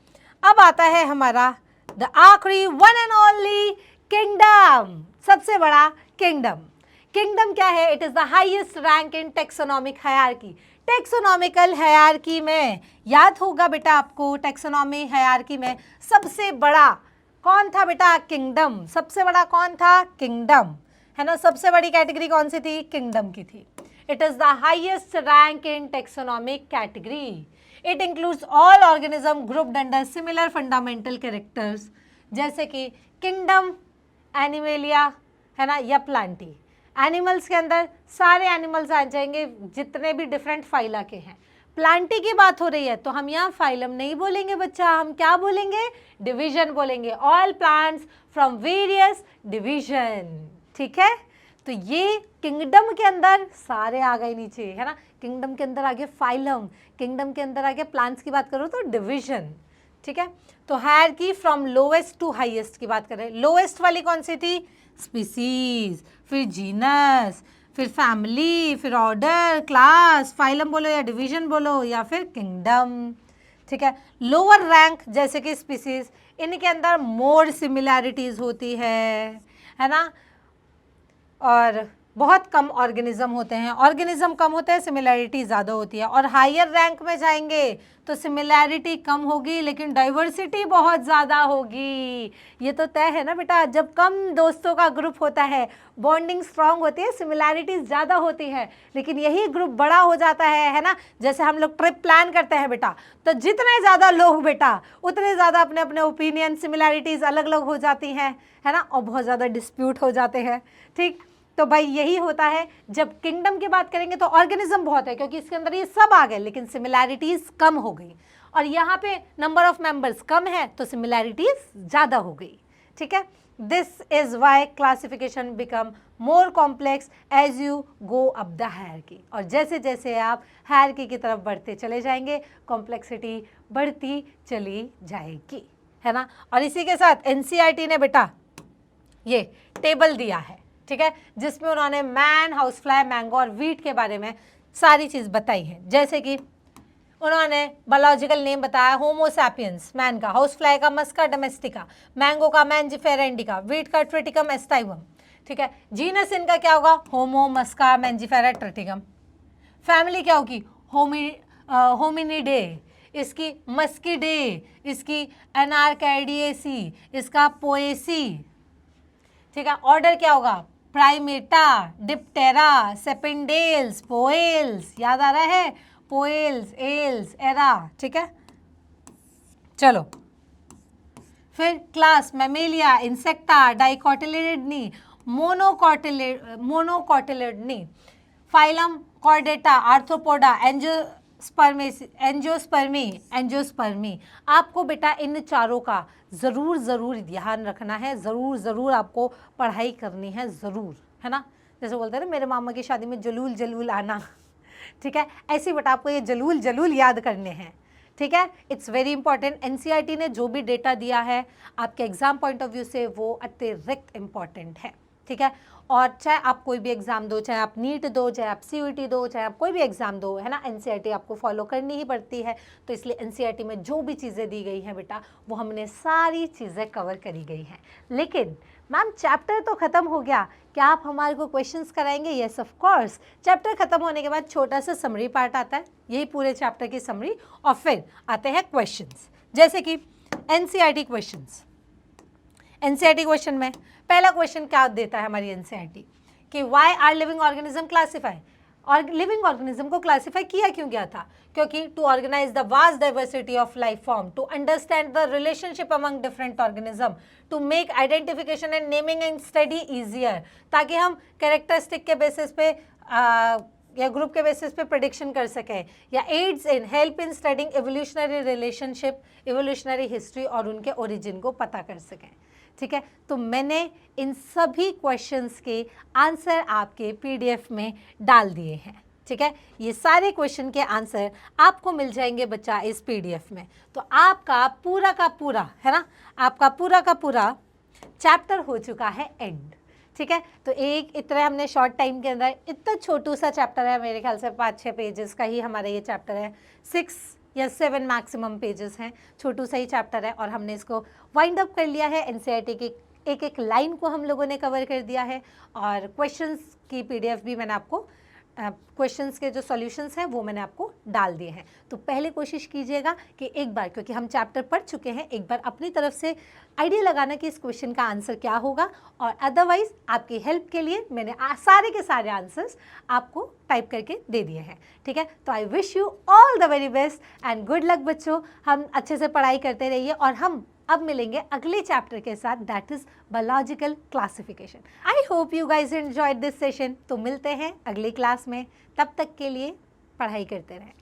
अब आता है हमारा द आखिरी वन एंड ओनली किंगडम, सबसे बड़ा किंगडम। किंगडम क्या है? It is the highest rank in taxonomic hierarchy. Taxonomical hierarchy में याद होगा बेटा आपको, टेक्सोनॉमी हायरार्की में सबसे बड़ा कौन था बेटा? किंगडम। सबसे बड़ा कौन था? किंगडम, है ना। सबसे बड़ी कैटेगरी कौन सी थी? किंगडम की थी। It is the highest rank in taxonomic category. It includes all organism grouped under similar fundamental characters, जैसे कि किंगडम एनिमेलिया, है ना, या प्लांटी। एनिमल्स के अंदर सारे एनिमल्स आ जाएंगे जितने भी डिफरेंट फाइला के हैं। प्लांटी की बात हो रही है तो हम यहाँ फाइलम नहीं बोलेंगे बच्चा, हम क्या बोलेंगे? डिवीजन बोलेंगे। All plants from various division, ठीक है। तो ये किंगडम के अंदर सारे आ गए नीचे, है ना। किंगडम के अंदर आ गए फाइलम, किंगडम के अंदर आ गए प्लांट्स की बात करो तो डिवीजन, ठीक है। तो hierarchy from lowest to highest की बात करें, लोएस्ट वाली कौन सी थी? स्पीसीज, फिर जीनस, फिर फैमिली, फिर ऑर्डर, क्लास, फाइलम बोलो या डिवीजन बोलो या फिर किंगडम, ठीक है। लोअर रैंक जैसे कि स्पीसीज, इनके अंदर मोर सिमिलैरिटीज होती है ना, और बहुत कम ऑर्गेनिज्म होते हैं। ऑर्गेनिज्म कम होते हैं, सिमिलैरिटी ज़्यादा होती है। और हायर रैंक में जाएंगे तो सिमिलैरिटी कम होगी लेकिन डाइवर्सिटी बहुत ज़्यादा होगी। ये तो तय है ना बेटा, जब कम दोस्तों का ग्रुप होता है बॉन्डिंग स्ट्रांग होती है, सिमिलैरिटीज ज़्यादा होती है। लेकिन यही ग्रुप बड़ा हो जाता है ना, जैसे हम लोग ट्रिप प्लान करते हैं बेटा, तो जितने ज़्यादा लोग बेटा उतने ज़्यादा अपने अपने ओपिनियन, सिमिलैरिटीज़ अलग अलग हो जाती हैं, है ना, और बहुत ज़्यादा डिस्प्यूट हो जाते हैं, ठीक। तो भाई यही होता है। जब किंगडम की बात करेंगे तो ऑर्गेनिज्म बहुत है क्योंकि इसके अंदर ये सब आ गए, लेकिन सिमिलैरिटीज कम हो गई। और यहाँ पे नंबर ऑफ मेंबर्स कम है तो सिमिलैरिटीज ज़्यादा हो गई, ठीक है। This is why classification become more complex as you go up the hierarchy. और जैसे जैसे आप हायरार्की की तरफ बढ़ते चले जाएंगे, कॉम्प्लेक्सिटी बढ़ती चली जाएगी, है ना। और इसी के साथ एनसीईआरटी ने बेटा ये टेबल दिया है, ठीक है, जिसमें उन्होंने मैन, हाउस फ्लाई, मैंगो और वीट के बारे में सारी चीज़ बताई है। जैसे कि उन्होंने बायोलॉजिकल नेम बताया होमो सैपियंस, मैन का, हाउस फ्लाई का मस्का डोमेस्टिका, मैंगो का मैंजिफेरा इंडिका, वीट का ट्रिटिकम एस्टाइवम, ठीक है। जीनस इनका क्या होगा? होमो, मस्का, मैंजिफेरा, ट्रिटिकम। फैमिली क्या होगी? होमिनिडे, इसकी मस्किडे, इसकी एनार्कैडिएसी, इसका पोएसी, ठीक है। ऑर्डर क्या होगा? प्राइमेटा, डिप्टेरा, सेपिंडेल्स, पोएल्स, याद आ रहा है? पोएल्स, एल्स, एरा, ठीक है। चलो फिर class mammalia, insecta, dicotyledonae, monocotyledonae, phylum chordata, arthropoda, angiospermae. आपको बेटा इन चारों का ज़रूर ध्यान रखना है, ज़रूर आपको पढ़ाई करनी है, ज़रूर, है ना। जैसे बोलते हैं ना, मेरे मामा की शादी में जलूल आना, ठीक है, ऐसे बेटा आपको ये जलूल याद करने हैं, ठीक है। It's very important. एनसीईआरटी ने जो भी डेटा दिया है आपके एग्जाम पॉइंट ऑफ व्यू से वो अतिरिक्त इम्पॉर्टेंट है, ठीक है। और चाहे आप कोई भी एग्ज़ाम दो, चाहे आप नीट दो, चाहे आप सीयूईटी दो, चाहे आप कोई भी एग्ज़ाम दो, है ना, एनसीईआरटी आपको फॉलो करनी ही पड़ती है। तो इसलिए एनसीईआरटी में जो भी चीज़ें दी गई हैं बेटा, वो हमने सारी चीज़ें कवर करी गई हैं। लेकिन मैम चैप्टर तो ख़त्म हो गया, क्या आप हमारे को क्वेश्चंस कराएंगे? Yes of course. चैप्टर ख़त्म होने के बाद छोटा सा समरी पार्ट आता है, यही पूरे चैप्टर की समरी, और फिर आते हैं क्वेश्चंस। जैसे कि एनसीईआरटी क्वेश्चंस, एनसीईआरटी क्वेश्चन में पहला क्वेश्चन क्या देता है हमारी एनसीईआरटी कि why are living organism classify. और लिविंग ऑर्गेनिज्म को क्लासिफाई किया क्यों गया था? क्योंकि to organize the vast diversity of life form, to understand the relationship among different organism, to make identification and naming and study easier, ताकि हम characteristic के बेसिस पे या ग्रुप के बेसिस पे प्रेडिक्शन कर सकें, या aids in help in studying evolutionary relationship, evolutionary history और उनके ओरिजिन को पता कर सकें, ठीक है। तो मैंने इन सभी क्वेश्चंस के आंसर आपके पीडीएफ में डाल दिए हैं, ठीक है। ये सारे क्वेश्चन के आंसर आपको मिल जाएंगे बच्चा इस पीडीएफ में। तो आपका पूरा का पूरा, है ना, आपका पूरा का पूरा चैप्टर हो चुका है एंड, ठीक है। तो एक इतना हमने शॉर्ट टाइम के अंदर, इतना छोटू सा चैप्टर है, मेरे ख्याल से 5-6 पेजेस का ही हमारा ये चैप्टर है, 6 या 7 मैक्सिमम पेजेस हैं, छोटू सा ही चैप्टर है और हमने इसको वाइंड अप कर लिया है। एनसीईआरटी की एक एक लाइन को हम लोगों ने कवर कर दिया है और क्वेश्चंस की पीडीएफ भी मैंने आपको, क्वेश्चंस के जो सॉल्यूशंस हैं वो मैंने आपको डाल दिए हैं। तो पहले कोशिश कीजिएगा कि एक बार, क्योंकि हम चैप्टर पढ़ चुके हैं, एक बार अपनी तरफ से आइडिया लगाना कि इस क्वेश्चन का आंसर क्या होगा, और अदरवाइज आपकी हेल्प के लिए मैंने सारे के सारे आंसर्स आपको टाइप करके दे दिए हैं, ठीक है। तो I wish you all the very best and good luck बच्चों। हम अच्छे से पढ़ाई करते रहिए और हम अब मिलेंगे अगले चैप्टर के साथ, that is biological classification. I hope you guys enjoyed this session. तो मिलते हैं अगली क्लास में, तब तक के लिए पढ़ाई करते रहें।